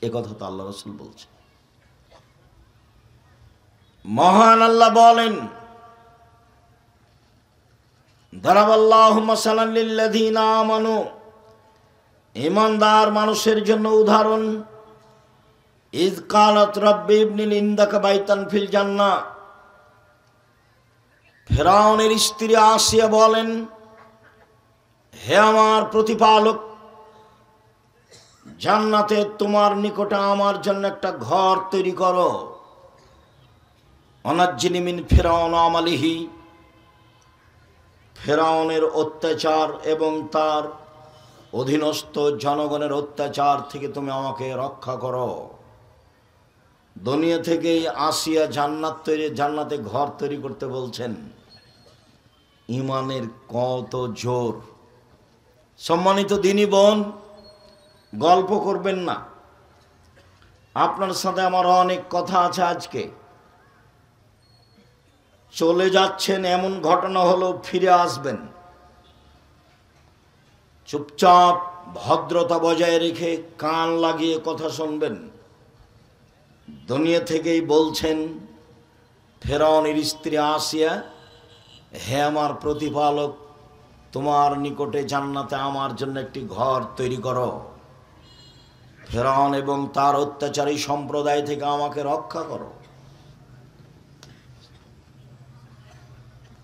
এ কথা তো আল্লাহ রাসূল বলছেন। মহান আল্লাহ বলেন, দারাবাল্লাহু মাসালান লিল্লাযীনা আমানু, ঈমানদার মানুষের জন্য উদাহরণ। ইয কালাত রাব্বি ইবনি ইনদাকা বাইতান ফিল জান্নাহ, ফেরাউনের স্ত্রী আসিয়া বলেন, হে আমার প্রতিপালক, জান্নাতে তোমার নিকটে আমার জন্য একটা ঘর তৈরি করো। অনাজ্জিনি মিন ফিরাউন আমালিহি, ফেরাউনের অত্যাচার এবং তার অধীনস্থ জনগণের অত্যাচার থেকে তুমি আমাকে রক্ষা করো। দুনিয়া থেকেই আসিয়া জান্নাতে ঘর তৈরি করতে বলছেন। ইমানের কত জোর! সম্মানিত দিনী বোন, গল্প করবেন না, আপনার সাথে আমার অনেক কথা আছে। আজকে চলে যাচ্ছেন, এমন ঘটনা হলো ফিরে আসবেন। চুপচাপ ভদ্রতা বজায় রেখে কান লাগিয়ে কথা শুনবেন। দুনিয়া থেকেই বলছেন ফেরাউনের স্ত্রী আসিয়া, হে আমার প্রতিপালক, তোমার নিকটে জান্নাতে আমার জন্য একটি ঘর তৈরি করো। ফেরাউন এবং তার অত্যাচারী সম্প্রদায় থেকে আমাকে রক্ষা করো।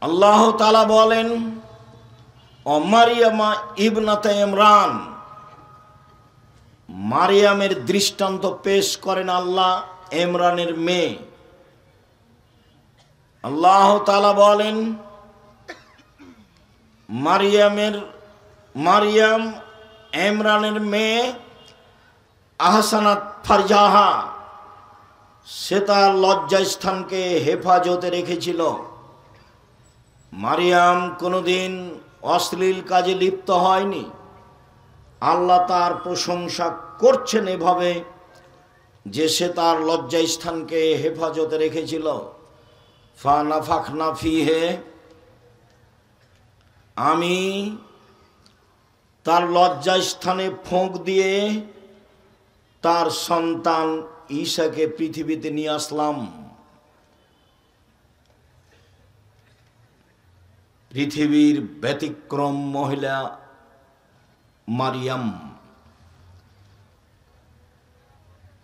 আল্লাহ তাআলা বলেন, ও মারিয়ামা ইবনাতে ইমরান, মারিয়ামের দৃষ্টান্ত পেশ করেন আল্লাহ, ইমরানের মেয়ে। আল্লাহ তাআলা বলেন, মারিয়াম ইমরানের মেয়ে, আহসানাত ফারজাহা, সে তার লজ্জাস্থানকে হেফাজতে রেখেছিল। মারিয়াম কোনোদিন অশ্লীল কাজে লিপ্ত হয়নি। আল্লাহ তার প্রশংসা করছেন এভাবে যে সে তার লজ্জাস্থানকে হেফাজতে রেখেছিল। ফানাফাখনা ফিহে, আমি তার লজ্জাস্থানে ফোঁক দিয়ে তার সন্তান ঈসাকে পৃথিবীতে নিয়ে আসলাম। পৃথিবীর ব্যতিক্রম মহিলা মারিয়াম,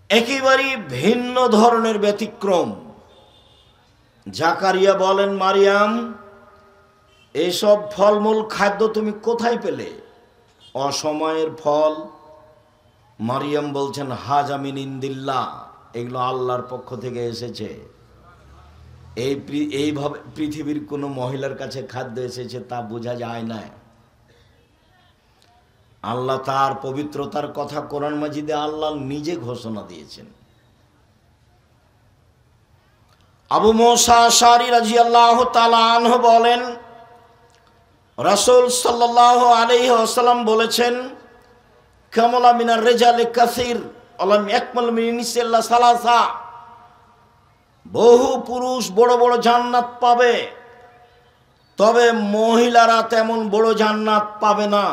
একেবারেই ভিন্ন ধরনের ব্যতিক্রম। জাকারিয়া বলেন, মারিয়াম, এসব ফলমূল খাদ্য তুমি কোথায় পেলে? অসময়ের ফল। মারিয়াম বলছেন, হাজা মিন ইন্দিল্লাহ, এগুলো আল্লাহর পক্ষ থেকে এসেছে। এইভাবে পৃথিবীর কোনো মহিলার কাছে খাদ্য এসেছে তা বোঝা যায় না। আল্লাহ তার পবিত্রতার কথা কোরআন মাজিদে আল্লাহ নিজে ঘোষণা দিয়েছেন। আবু মুসা আশআরী রাদিয়াল্লাহু তাআলা আনহু বলেন, রাসূল সাল্লাল্লাহু আলাইহি ওয়াসাল্লাম বলেছেন, কামালা মিনার রিজালি কাসীর আলাম ইয়াকমাল মিন নিসাইল্লা সালাসা, বহু পুরুষ বড় বড় জান্নাত পাবে, তবে মহিলারা তেমন বড় জান্নাত পাবে না।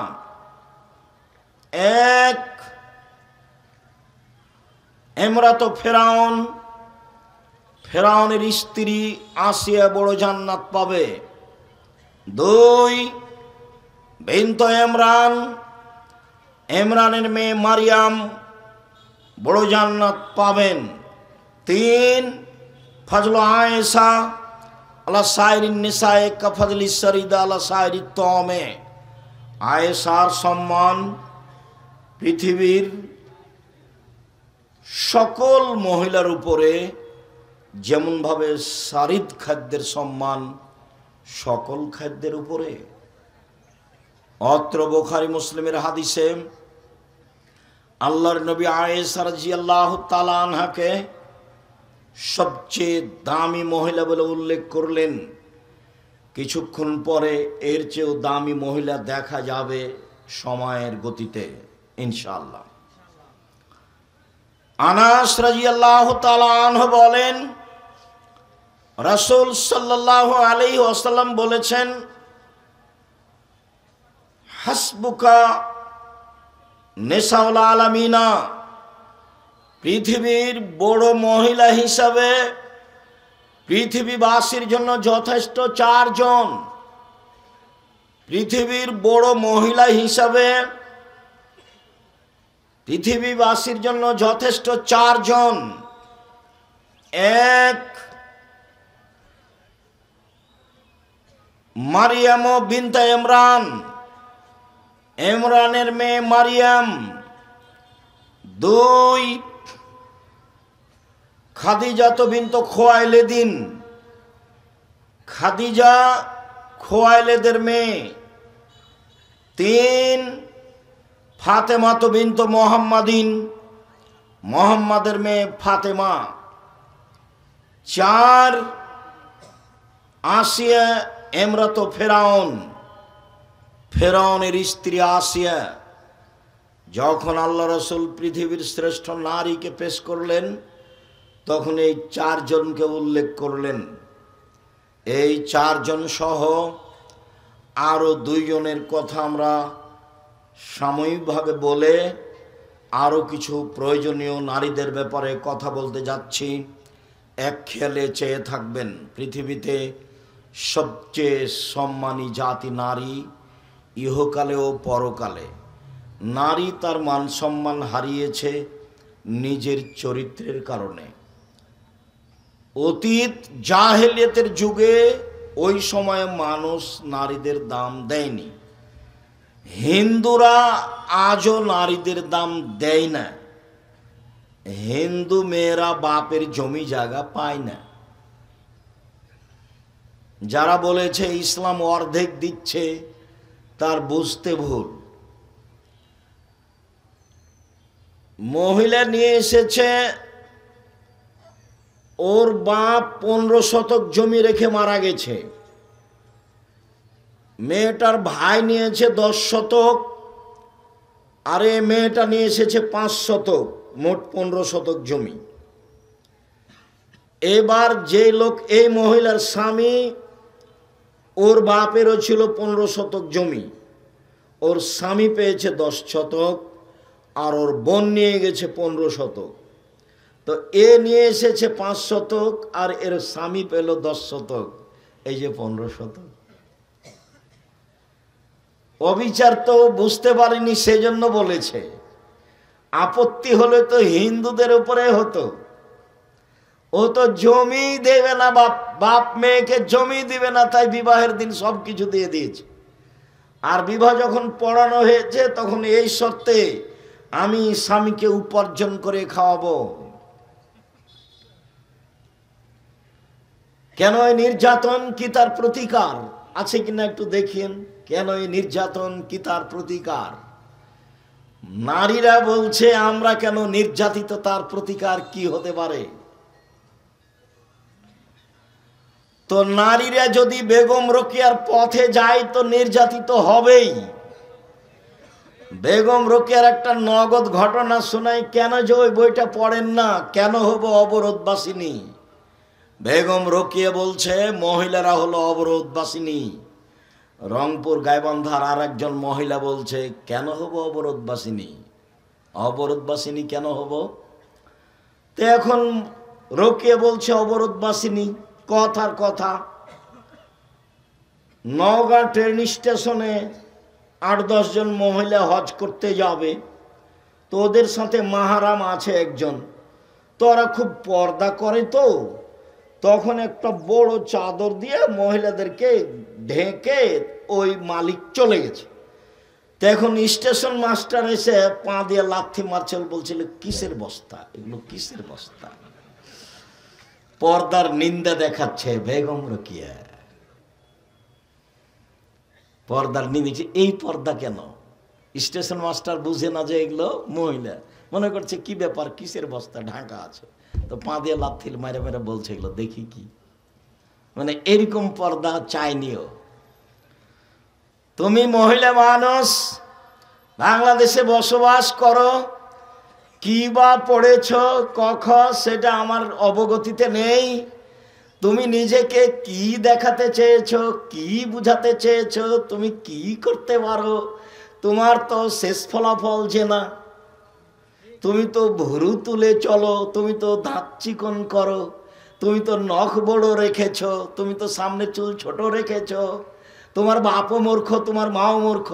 এক, ইমরাত ফেরাউন, ফেরাউনের স্ত্রী আসিয়া বড় জান্নাত পাবে। দুই, বিনত ইমরান, ইমরানের মেয়ে মারিয়াম বড় জান্নাত পাবেন। তিন, ফজল আয়েশা আলা সাইরিন নিসায়ে কা ফজলি সরিদা আলা সাইরি তমে, আয়েশার সম্মান পৃথিবীর সকল মহিলার উপরে যেমনভাবে সারিদ খাদ্যের সম্মান সকল খাদ্যের উপরে। অত্র বুখারী মুসলিমের হাদিসে আল্লাহর নবী আয়েশা রাদিয়াল্লাহু তাআলা আনহাকে সবচেয়ে দামি মহিলা বলে উল্লেখ করলেন। কিছুক্ষণ পরে এর চেয়েও দামি মহিলা দেখা যাবে সময়ের গতিতে ইনশাআল্লাহ। আনাস রাদিয়াল্লাহু তাআলা আনহু বলেন, রাসূল সাল্লাল্লাহু আলাইহি ওয়াসাল্লাম বলেছেন, হাসবুকা নিসাউল আলামিনা, পৃথিবীর বড় মহিলা হিসাবে পৃথিবীবাসীর জন্য যথেষ্ট 4 জন। পৃথিবীর বড় মহিলা হিসাবে পৃথিবীবাসীর জন্য যথেষ্ট 4 জন। এক, মারিয়াম বিনতে ইমরান, ইমরানের মেয়ে মারিয়াম। 2, খাদিজা বিনতে খুয়াইলিদিন, খাদিজা খুয়াইলিদের মেয়ে। 3, ফাতেমা বিনতে মুহাম্মাদিন, মুহাম্মাদের মেয়ে ফাতেমা। 4, আসিয়া ইমরাত ফেরাউন, ফেরাউনের স্ত্রী আসিয়া। যখন আল্লাহ রাসূল পৃথিবীর শ্রেষ্ঠ নারীকে পেশ করলেন তখন এই 4 জনকে উল্লেখ করলেন। এই 4 জন সহ আরো 2 জনের কথা আমরা সাময়িকভাবে বলে আরো কিছু প্রয়োজনীয় নারীদের ব্যাপারে কথা বলতে যাচ্ছি। এক খেয়ালে চেয়ে থাকবেন, পৃথিবীতে সবচেয়ে সম্মানী জাতি নারী, ইহকালে ও পরকালে। নারী তার মান সম্মান হারিয়েছে নিজের চরিত্রের কারণে। অতীত জাহেলিয়াতের যুগে ওই সময়ে মানুষ নারীদের দাম দেয়নি। হিন্দুরা আজও নারীদের দাম দেয় না। হিন্দু মেয়েরা বাপের জমি জায়গা পায় না। যারা বলেছে ইসলাম অর্ধেক দিচ্ছে তার বুঝতে ভুল। মহিলা নিয়ে এসেছে, ওর বাপ 15 শতক জমি রেখে মারা গেছে। মেয়েটার ভাই নিয়েছে 10 শতক, আর এই মেয়েটা নিয়ে এসেছে 5 শতক, মোট 15 শতক জমি। এবার যে লোক, এই মহিলার স্বামী, ওর বাপেরও ছিল 15 শতক জমি, ওর স্বামী পেয়েছে 10 শতক, আর ওর বোন নিয়ে গেছে 15 শতক। তো এ নিয়ে এসেছে 5 শতক আর এর স্বামী পেল 10 শতক, এই যে 15 শতক। অবিচার তো বুঝতে পারেনি, সেজন্য বলেছে। আপত্তি হলে তো হিন্দুদের উপরে হতো। ও তো জমি দেবে না, বাপ মেয়েকে জমি দিবে না, তাই বিবাহের দিন সব কিছু দিয়ে দিয়েছে। আর বিবাহ যখন পড়ানো হয়েছে তখন এই শর্তে, আমি স্বামীকে উপার্জন করে খাওয়াবো। কেন এই নির্যাতন, কি তার প্রতিকার আছে কিনা একটু দেখিয়েন। কেন এই নির্যাতন, কি তার প্রতিকার? নারীরা বলছে আমরা কেন নির্যাতিত, তার প্রতিকার কি হতে পারে? তো নারীরা যদি বেগম রোকেয়ার পথে যায় তো নির্যাতিত হবেই। বেগম রোকেয়ার একটা নগদ ঘটনা শোনাই, কেন যে ওই বইটা পড়েন না, কেন হব অবরোধবাসিনী। বেগম রোকেয়া বলছে মহিলারা হলো অবরোধবাসিনী। রংপুর গাইবান্ধার আর একজন মহিলা বলছে কেন হব অবরোধবাসিনী, অবরোধবাসিনী কেন হব? তো এখন রোকেয়া বলছে অবরোধবাসিনী। কথার কথা, নওগাঁ ট্রেন স্টেশনে 8-10 জন মহিলা হজ করতে যাবে, তো ওদের সাথে মাহারাম আছে একজন। তো ওরা খুব পর্দা করে, তো তখন একটা বড় চাদর দিয়ে মহিলাদেরকে ঢেকে ওই মালিক চলে গেছে। তো এখন স্টেশন মাস্টার এসে পা দিয়ে লাথি মারছিল, বলছিল কিসের বস্তা এগুলো, কিসের বস্তা। পর্দার নিন্দা দেখাচ্ছে বেগম রোকেয়া, পর্দার নিন্দা। এই পর্দা কেন? স্টেশন মাস্টার বুঝে না যে এগুলো মহিলা, মনে করছে কি ব্যাপার, কিসের বস্তা ঢাকা আছে, তো পা দিয়ে লাথি মেরে মেরে বলছে এগুলো দেখি কি। মানে এরকম পর্দা চাইনিও। তুমি মহিলা মানুষ, বাংলাদেশে বসবাস করো, কি বা পড়েছ কখ সেটা আমার অবগতিতে নেই। তুমি নিজেকে কি দেখাতে চেয়েছো, কি বুঝাতে চেয়েছো, তুমি কি করতে পারো, তোমার তো শেষ ফলাফল যে না। তুমি তো ভুরু তুলে চলো, তুমি তো দাঁত চিকন করো, তুমি তো নখ বড় রেখেছ, তুমি তো সামনে চুল ছোট রেখেছ। তোমার বাপও মূর্খ, তোমার মাও মূর্খ।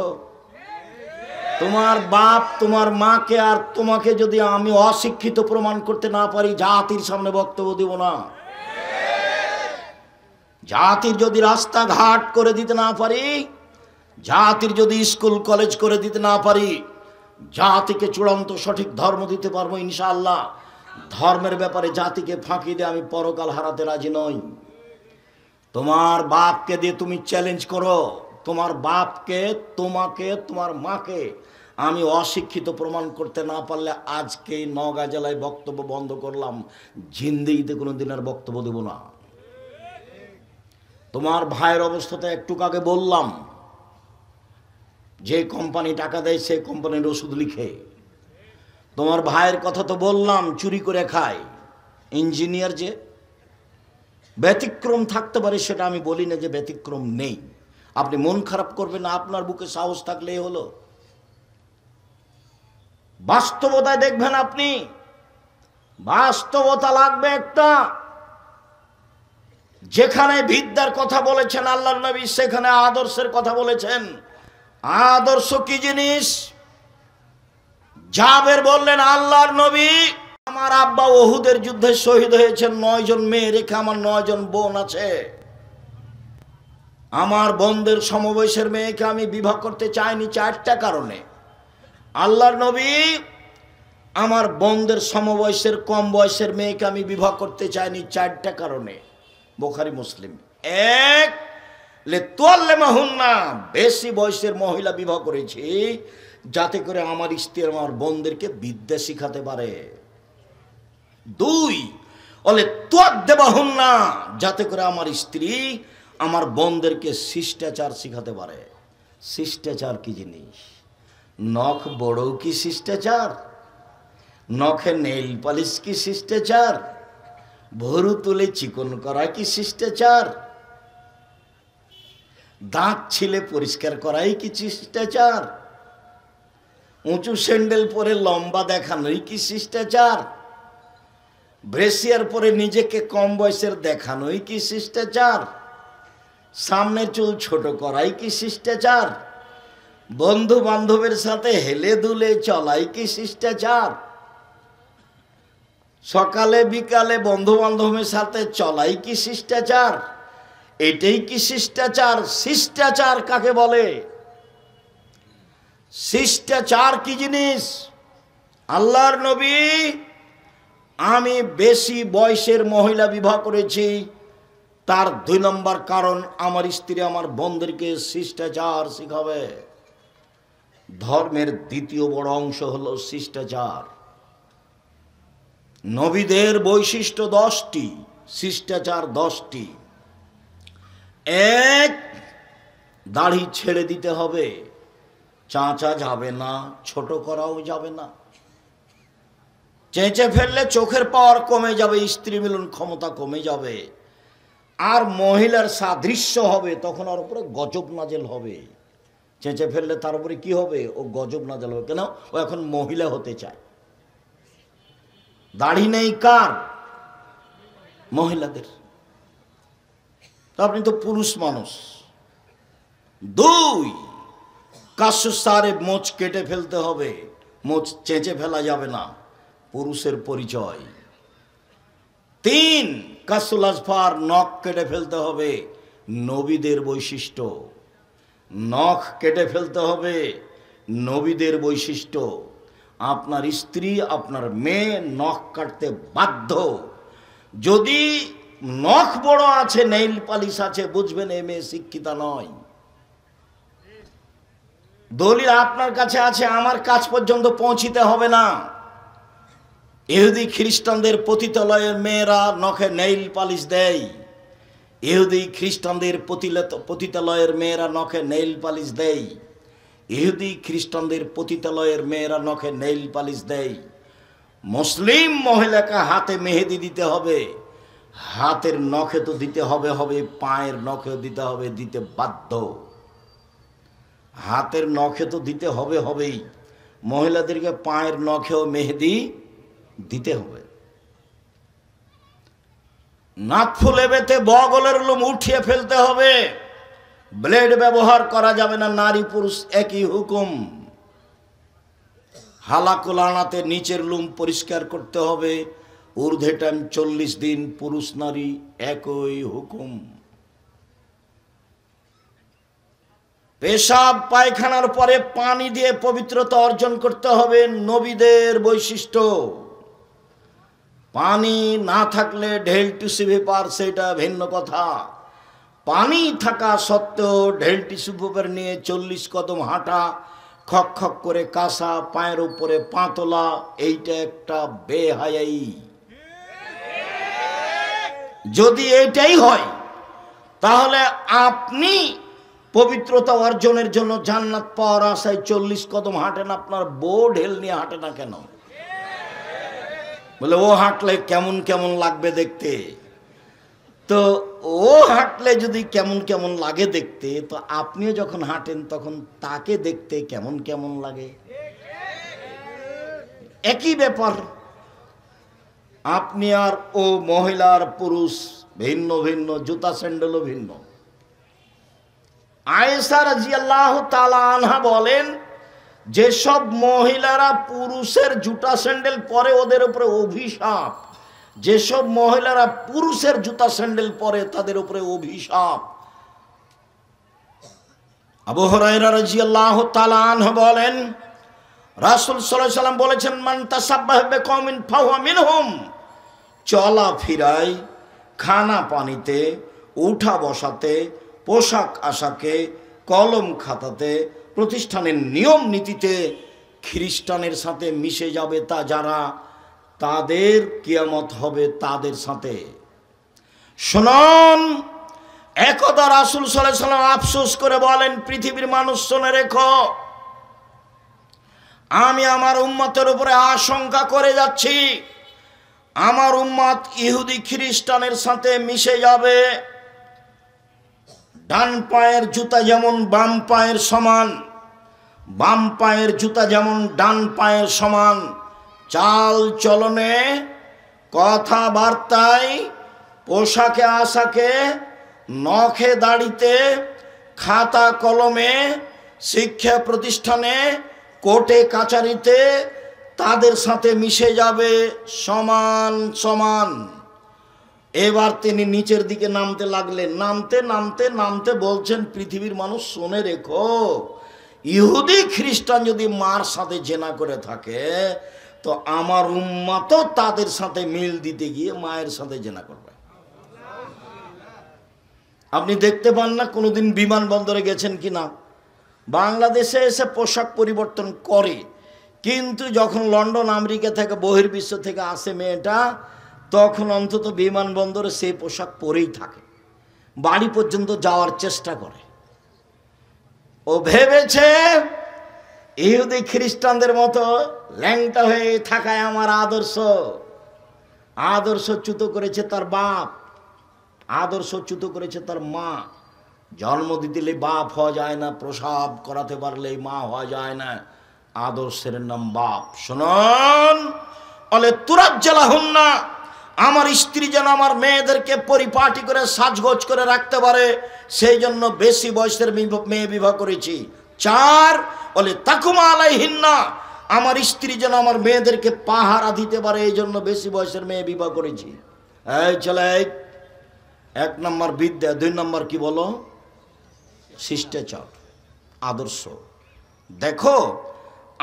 তোমার বাপ তোমার মাকে আর তোমাকে যদি আমি অশিক্ষিত প্রমাণ করতে না পারি, জাতির সামনে বক্তব্য দিব না। জাতির যদি রাস্তাঘাট করে দিতে না পারি, জাতির যদি স্কুল কলেজ করে দিতে না পারি, জাতিকে চূড়ান্ত সঠিক ধর্ম দিতে পারবো ইনশাআল্লাহ। ধর্মের ব্যাপারে জাতিকে ফাঁকি দিয়ে আমি পরকাল হারাতে রাজি নই। তোমার বাপকে দিয়ে তুমি চ্যালেঞ্জ করো, তোমার বাপকে, তোমাকে, তোমার মাকে আমি অশিক্ষিত প্রমাণ করতে না পারলে আজকে নওগাঁ জেলায় বক্তব্য বন্ধ করলাম, জিন্দেগিতে কোনো দিনের বক্তব্য দেব না। তোমার ভাইয়ের অবস্থাটা একটু আগে বললাম, যে কোম্পানি টাকা দেয় সে কোম্পানির ওষুধ লিখে। তোমার ভাইয়ের কথা তো বললাম, চুরি করে খায়। ইঞ্জিনিয়ার যে ব্যতিক্রম থাকতে পারে সেটা আমি বলি না যে ব্যতিক্রম নেই। আপনি মন খারাপ করবেন না, আপনার বুকে সাহস থাকলেই হলো। বাস্তবতায় দেখবেন আপনি, বাস্তবতা লাগবে একটা। যেখানে বিদ্যার কথা বলেছেন আল্লাহর নবী, সেখানে আদর্শের কথা বলেছেন। আদর্শ কি জিনিস? জাবের বললেন, আল্লাহর নবী, আমার আব্বা ওহুদের যুদ্ধে শহীদ হয়েছেন, 9 জন মেয়ে রেখে আমার 9 জন বোন আছে। আমার বোনদের সমবয়সের মেয়েকে আমি বিবাহ করতে চাইনি 4টা কারণে। আল্লাহর নবী, আমার বোনদের সমবয়সের কম বয়সের মেয়েকে আমি বিবাহ করতে চাইনি 4টা কারণে। বুখারী মুসলিম। 1, লিতুআল্লিমাহুন্না, বেশি বয়সের মহিলা বিবাহ করেছি যাতে করে আমার স্ত্রী আমার বোনদেরকে বিদ্যা শিখাতে পারে। 2, লিতুআদ্দিবাহুন্না, যাতে করে আমার স্ত্রী আমার বোনদেরকে শিষ্টাচার শিখাতে পারে। শিষ্টাচার কি জিনিস? নখ বড় কি শিষ্টাচার? নখে নেইল পালিশ কি শিষ্টাচার? ভরু তুলে চিকন করা কি শিষ্টাচার? দাঁত ছিলে পরিষ্কার করাই কি শিষ্টাচার? উঁচু স্যান্ডেল পরে লম্বা দেখানোই কি শিষ্টাচার? ব্রেসিয়ার পরে নিজেকে কম বয়সের দেখানোই কি শিষ্টাচার? সামনের চুল ছোট করাই কি শিষ্টাচার? বন্ধু বান্ধবের সাথে হেলে দুলে চলাই কি শিষ্টাচার? সকালে বিকালে বন্ধু বান্ধবের সাথে চলাই কি শিষ্টাচার? এটাই কি শিষ্টাচার? শিষ্টাচার কাকে বলে? শিষ্টাচার কি জিনিস? আল্লাহর নবী, আমি বেশি বয়সের মহিলা বিবাহ করেছি, তার 2 নম্বর কারণ আমার স্ত্রী আমার বোনদেরকে শিষ্টাচার শিখাবে। ধর্মের দ্বিতীয় বড় অংশ হলো শিষ্টাচার। নবীদের বৈশিষ্ট্য 10টি, শিষ্টাচার 10টি। 1, দাড়ি ছেড়ে দিতে হবে, চাঁচা যাবে না, ছোট করাও যাবে না। চেঁচে ফেললে চোখের পাওয়ার কমে যাবে, স্ত্রী মিলন ক্ষমতা কমে যাবে, আর মহিলার সাদৃশ্য হবে, তখন ওর উপরে গজব নাজেল হবে। চেঁচে ফেললে তার উপরে কি হবে? ও গজব নাজেল হবে। কেন? ও এখন মহিলা হতে চায়। দাড়ি নেই কার? মহিলাদের। আপনি তো পুরুষ মানুষ। 2, কাশুসারে মোচ কেটে ফেলতে হবে, মোচ চেঁচে ফেলা যাবে না, পুরুষের পরিচয়। 3, কাসুল আজফার, নখ কেটে ফেলতে হবে, নবীদের বৈশিষ্ট্য। নখ কেটে ফেলতে হবে, নবীদের বৈশিষ্ট্য। আপনার স্ত্রী আপনার মেয়ে নখ কাটতে বাধ্য। যদি নখ বড় আছে, নেইল পালিশ আছে, বুঝবেন এ মেয়ে শিক্ষিতা নয়। দলিল আপনার কাছে আছে, আমার কাছ পর্যন্ত পৌঁছিতে হবে না। ইহুদি খ্রিস্টানদের পতিতালয়ের মেয়েরা নখে নেইল পালিশ দেয়। ইহুদি খ্রিস্টানদের পতিতালয়ের মেয়েরা নখে নেইল পালিশ দেয়। ইহুদি খ্রিস্টানদের পতিতালয়ের মেয়েরা নখে নেইল পালিশ দেয়। মুসলিম মহিলাকে হাতে মেহেদি দিতে হবে, হাতের নখে তো দিতে হবে, পায়ের নখেও দিতে হবে, দিতে বাধ্য। হাতের নখে তো দিতে হবেই, মহিলাদেরকে পায়ের নখেও মেহেদি দিতে হবে। নাকফুলে বেতে বগলের লোম উঠিয়ে ফেলতে হবে। ব্লেড ব্যবহার করা যাবে না, নারী পুরুষ একই হুকুম। হালাকুল আনাতে নিচের লোম পরিষ্কার করতে হবে। ঊর্ধ্বে টাইম 40 দিন, পুরুষ নারী একই হুকুম। পেশাব পায়খানার পরে পানি দিয়ে পবিত্রতা অর্জন করতে হবে, নবীদের বৈশিষ্ট্য। পানি না থাকলে ঢেল টিস্যু পেপার, সেটা ভিন্ন কথা। পানি থাকা সত্ত্বেও ঢেল টিস্যু পেপার নিয়ে 40 কদম হাঁটা, খক খক করে কাঁসা, পায়ের উপরে পা তোলা, এইটা একটা বেহায়াই। যদি এইটাই হয় তাহলে আপনি পবিত্রতা অর্জনের জন্য জান্নাত পাওয়ার আশায় 40 কদম হাঁটেন, আপনার বউ ঢেল নিয়ে হাঁটে না কেন? বলে ও হাঁটলে কেমন কেমন লাগবে দেখতে। তো ও হাঁটলে যদি কেমন কেমন লাগে দেখতে, তো আপনিও যখন হাঁটেন তখন তাকে দেখতে কেমন কেমন লাগে। একই ব্যাপার। আপনি আর ও, মহিলার পুরুষ ভিন্ন ভিন্ন, জুতা স্যান্ডেলও ভিন্ন। আয়েশা রাদিয়াল্লাহু তাআলা আনহা বলেন, যেসব মহিলারা পুরুষের জুতা স্যান্ডেল পরে ওদের উপরে অভিশাপ। যেসব মহিলারা পুরুষের জুতা স্যান্ডেল পরে তাদের উপরে অভিশাপ। আবু হুরায়রা রাদিয়াল্লাহু তাআলা আনহু বলেন, রাসূল সাল্লাল্লাহু আলাইহি ওয়াসাল্লাম বলেছেন, মান তাসাব্বাহা বিকওমিন ফাহুয়া মিনহুম। চলা ফিরায়, খানা পানিতে, উঠা বসাতে, পোশাক আশাকে, কলম খাতাতে, প্রতিষ্ঠানের নিয়ম নীতিতে খ্রিস্টানের সাথে মিশে যাবে তা যারা, তাদের কিয়ামত হবে তাদের সাথে। শুনুন, একদা রাসূল সাল্লাল্লাহু আলাইহি ওয়াসাল্লাম আফসোস করে বলেন, পৃথিবীর মানুষ শুনে রেখো, আমি আমার উম্মতের উপরে আশঙ্কা করে যাচ্ছি, আমার উম্মত ইহুদি খ্রিস্টানের সাথে মিশে যাবে। ডান পায়ের জুতা যেমন বাম পায়ের সমান, বাম পায়ের জুতা যেমন ডান পায়ের সমান, চাল চলনে, কথাবার্তায়, পোশাকে আশাকে, নখে দাড়িতে, খাতা কলমে, শিক্ষা প্রতিষ্ঠানে, কোর্টে কাচারিতে তাদের সাথে মিশে যাবে সমান সমান। এবার তিনি নিচের দিকে নামতে লাগলেন। নামতে নামতে নামতে বলছেন, পৃথিবীর মানুষ শুনে রেখো, ইহুদি খ্রিস্টান যদি মার সাথে জেনা করে থাকে, তো আমার উম্মতও তাদের সাথে মিল দিতে গিয়ে মায়ের সাথে জেনা করবে। আপনি দেখতে পান না, কোনোদিন বিমানবন্দরে গেছেন কিনা, বাংলাদেশে এসে পোশাক পরিবর্তন করে, কিন্তু যখন লন্ডন আমেরিকা থেকে বহির্বিশ্ব থেকে আসে মেয়েটা, তখন অন্তত বিমানবন্দরে সেই পোশাক পরেই থাকে, বাড়ি পর্যন্ত যাওয়ার চেষ্টা করে। ও ভেবেছে ইহুদি খ্রিস্টানদের মতো ল্যাংটা হয়ে থাকায় আমার আদর্শ। আদর্শচ্যুত করেছে তার বাপ, আদর্শচ্যুত করেছে তার মা। জন্ম দিলে বাপ হওয়া যায় না, প্রসব করাতে পারলেই মা হওয়া যায় না, আদর্শের নাম বাপ। শুনুন, বলে তুরাজ্জালাহুন্না, আমার স্ত্রী যেন আমার মেয়েদেরকে পরিপাটি করে সাজগোজ করে রাখতে পারে, সেই জন্য বেশি বয়সের মেয়ে বিবাহ করেছি। 4, বলে তাকুমা আলাইহিন্না, আমার স্ত্রী যেন আমার মেয়েদেরকে পাহারা দিতে পারে, এই জন্য বেশি বয়সের মেয়ে বিবাহ করেছি। এই চলে, 1 নম্বর বিদ্যা, 2 নম্বর কি বলো, শিষ্টাচার, আদর্শ। দেখো,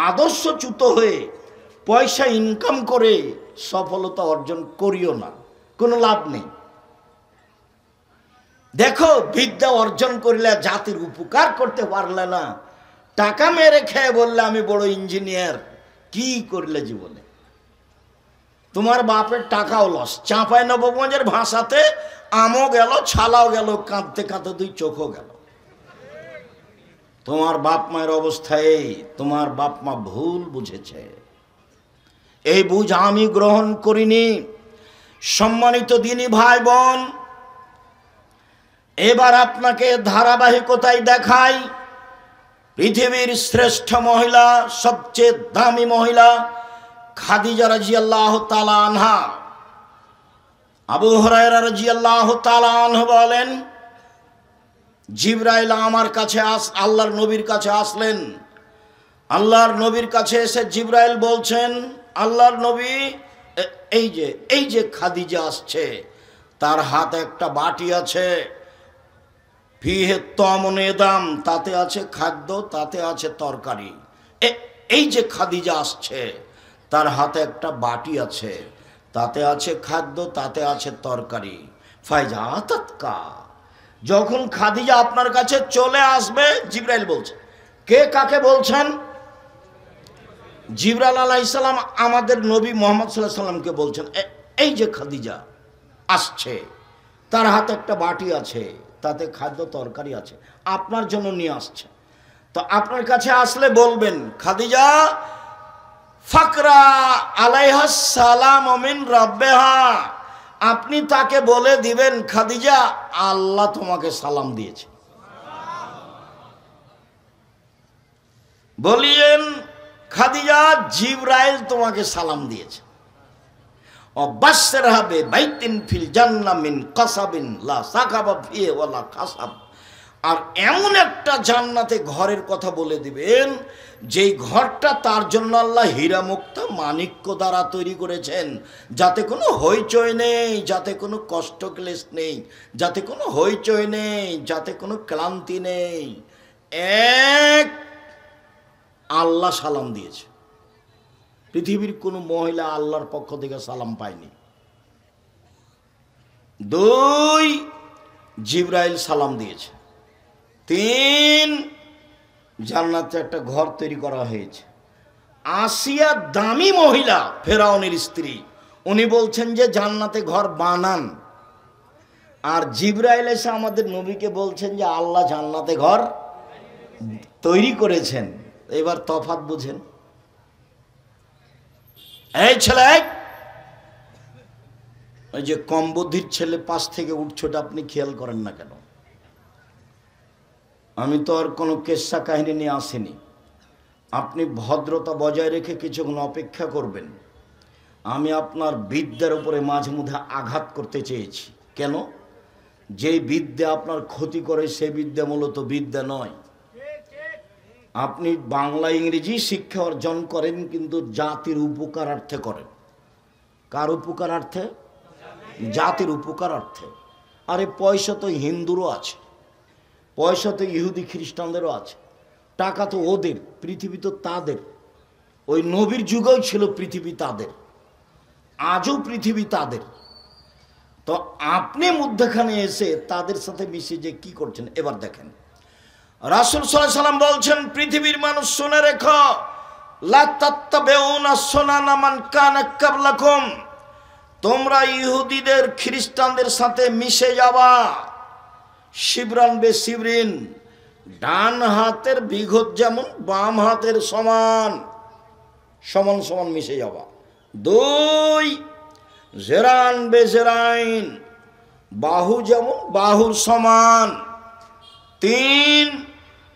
আদর্শচ্যুত হয়ে পয়সা ইনকাম করে সফলতা অর্জন করিও না, কোনো লাভ নেই। দেখো, বিদ্যা অর্জন করলে জাতির উপকার করতে পারলে না, টাকা মেরে খেয়ে বললে আমি বড় ইঞ্জিনিয়ার, কি করলে জীবনে? তোমার বাপের টাকাও লস। চাঁপাই নবগঞ্জের ভাষাতে আমও গেল, ছালাও গেল, কাঁদতে কাঁদতে 2 চোখও গেল। তোমার বাপ মায়ের অবস্থায়, তোমার বাপ মা ভুল বুঝেছে, এই বুঝ আমি গ্রহণ করিনি। সম্মানিত দিনী ভাই বোন, এবার আপনাকে ধারাবাহিকতায় দেখাই, পৃথিবীর শ্রেষ্ঠ মহিলা, সবচেয়ে দামি মহিলা খাদিজা রাদিয়াল্লাহু তাআলা আনহা। আবু হুরায়রা রাদিয়াল্লাহু তাআলা আনহু বলেন, জিবরাইল আমার কাছে আল্লাহর নবীর কাছে আসলেন। আল্লাহর নবীর কাছে এসে জিবরাইল বলছেন, আল্লাহর নবী, এই যে খাদিজা আসছে, তার হাতে একটা বাটি আছে, ফিহে তমনে দাম, তাতে আছে খাদ্য, তাতে আছে তরকারি। এই যে খাদিজা আসছে, তার হাতে একটা বাটি আছে, তাতে আছে খাদ্য, তাতে আছে তরকারি। ফাইজা তাতকা, যখন খাদিজা আপনার কাছে চলে আসবে, জিবরাইল বলছে। কে কাকে বলছেন? জিবরাইল আলাইহিস সালাম আমাদের নবী মুহাম্মদ সাল্লাল্লাহু আলাইহি সাল্লামকে বলছেন, এই যে খাদিজা আসছে, তার হাতে একটা বাটি আছে, তাতে খাদ্য তরকারি আছে, আপনার জন্য নিয়ে আসছে। তো আপনার কাছে আসলে বলবেন, খাদিজা ফাকরা আলাইহাস সালাম মিন রাব্বিহা, আপনি তাকে বলে দিবেন, খাদিজা আল্লাহ তোমাকে সালাম দিয়েছে। বলিয়েন, খাদিজা জিবরাইল তোমাকে সালাম দিয়েছে। অবাশশিরহা বিবাইতিন ফিল জান্নাহ মিন কাসাবিন লা সাকাবা ফিহি ওয়ালা কাসাব, আর এমন একটা জান্নাতে ঘরের কথা বলে দিবেন, যেই ঘরটা তার জন্য আল্লাহ হীরা মুক্তা মাণিক্য দ্বারা তৈরি করেছেন, যাতে কোনো হইচই নেই, যাতে কোনো কষ্ট ক্লেশ নেই, যাতে কোনো হইচই নেই, যাতে কোনো ক্লান্তি নেই। এক, আল্লাহ সালাম দিয়েছে। পৃথিবীর কোনো মহিলা আল্লাহর পক্ষ থেকে সালাম পায়নি। দুই, জিবরাইল সালাম দিয়েছে। তিন, জান্নাতে একটা ঘর তৈরি করা হয়েছে। আসিয়া দামি মহিলা, ফেরাউনের স্ত্রী, উনি বলছেন যে জান্নাতে ঘর বানান, আর জিবরাইল এসে আমাদের নবীকে বলছেন যে আল্লাহ জান্নাতে ঘর তৈরি করেছেন। এবার তফাৎ বুঝেন। এই ছেলে, ওই যে কম বুদ্ধির ছেলে পাশ থেকে উঠছোটা আপনি খেয়াল করেন না কেন? আমি তো আর কোনো কেসা কাহিনী নিয়ে আসিনি। আপনি ভদ্রতা বজায় রেখে কিছুক্ষণ অপেক্ষা করবেন। আমি আপনার বিদ্যার উপরে মাঝে মধ্যে আঘাত করতে চেয়েছি। কেন? যেই বিদ্যা আপনার ক্ষতি করে সেই বিদ্যা মূলত বিদ্যা নয়। আপনি বাংলা ইংরেজি শিক্ষা অর্জন করেন, কিন্তু জাতির উপকারার্থে করেন। কার উপকারার্থে? জাতির উপকারার্থে। আরে পয়সা তো হিন্দুরও আছে, পয়সা তো ইহুদি খ্রিস্টানদেরও আছে, টাকা তো ওদের, পৃথিবী তো তাদের। ওই নবীর যুগেও ছিল পৃথিবী তাদের, আজও পৃথিবী তাদের। তো আপনি মধ্যখানে এসে তাদের সাথে মিশে যে কি করছেন এবার দেখেন। রাসূল সাল্লাল্লাহু আলাইহি সাল্লাম বলছেন, পৃথিবীর মানুষ শুনে রেখো, লা তাত্তাবিউনা সুনানা মান কানা ক্বাবলাকুম, তোমরা ইহুদিদের খ্রিস্টানদের সাথে মিশে যাবা। শিবরান বে শিবরিন, ডান হাতের বিঘত যেমন বাম হাতের সমান, সমান সমান মিশে যাবা। দুই, জেরান বে জেরাইন, বাহু যেমন বাহুর সমান। তিন,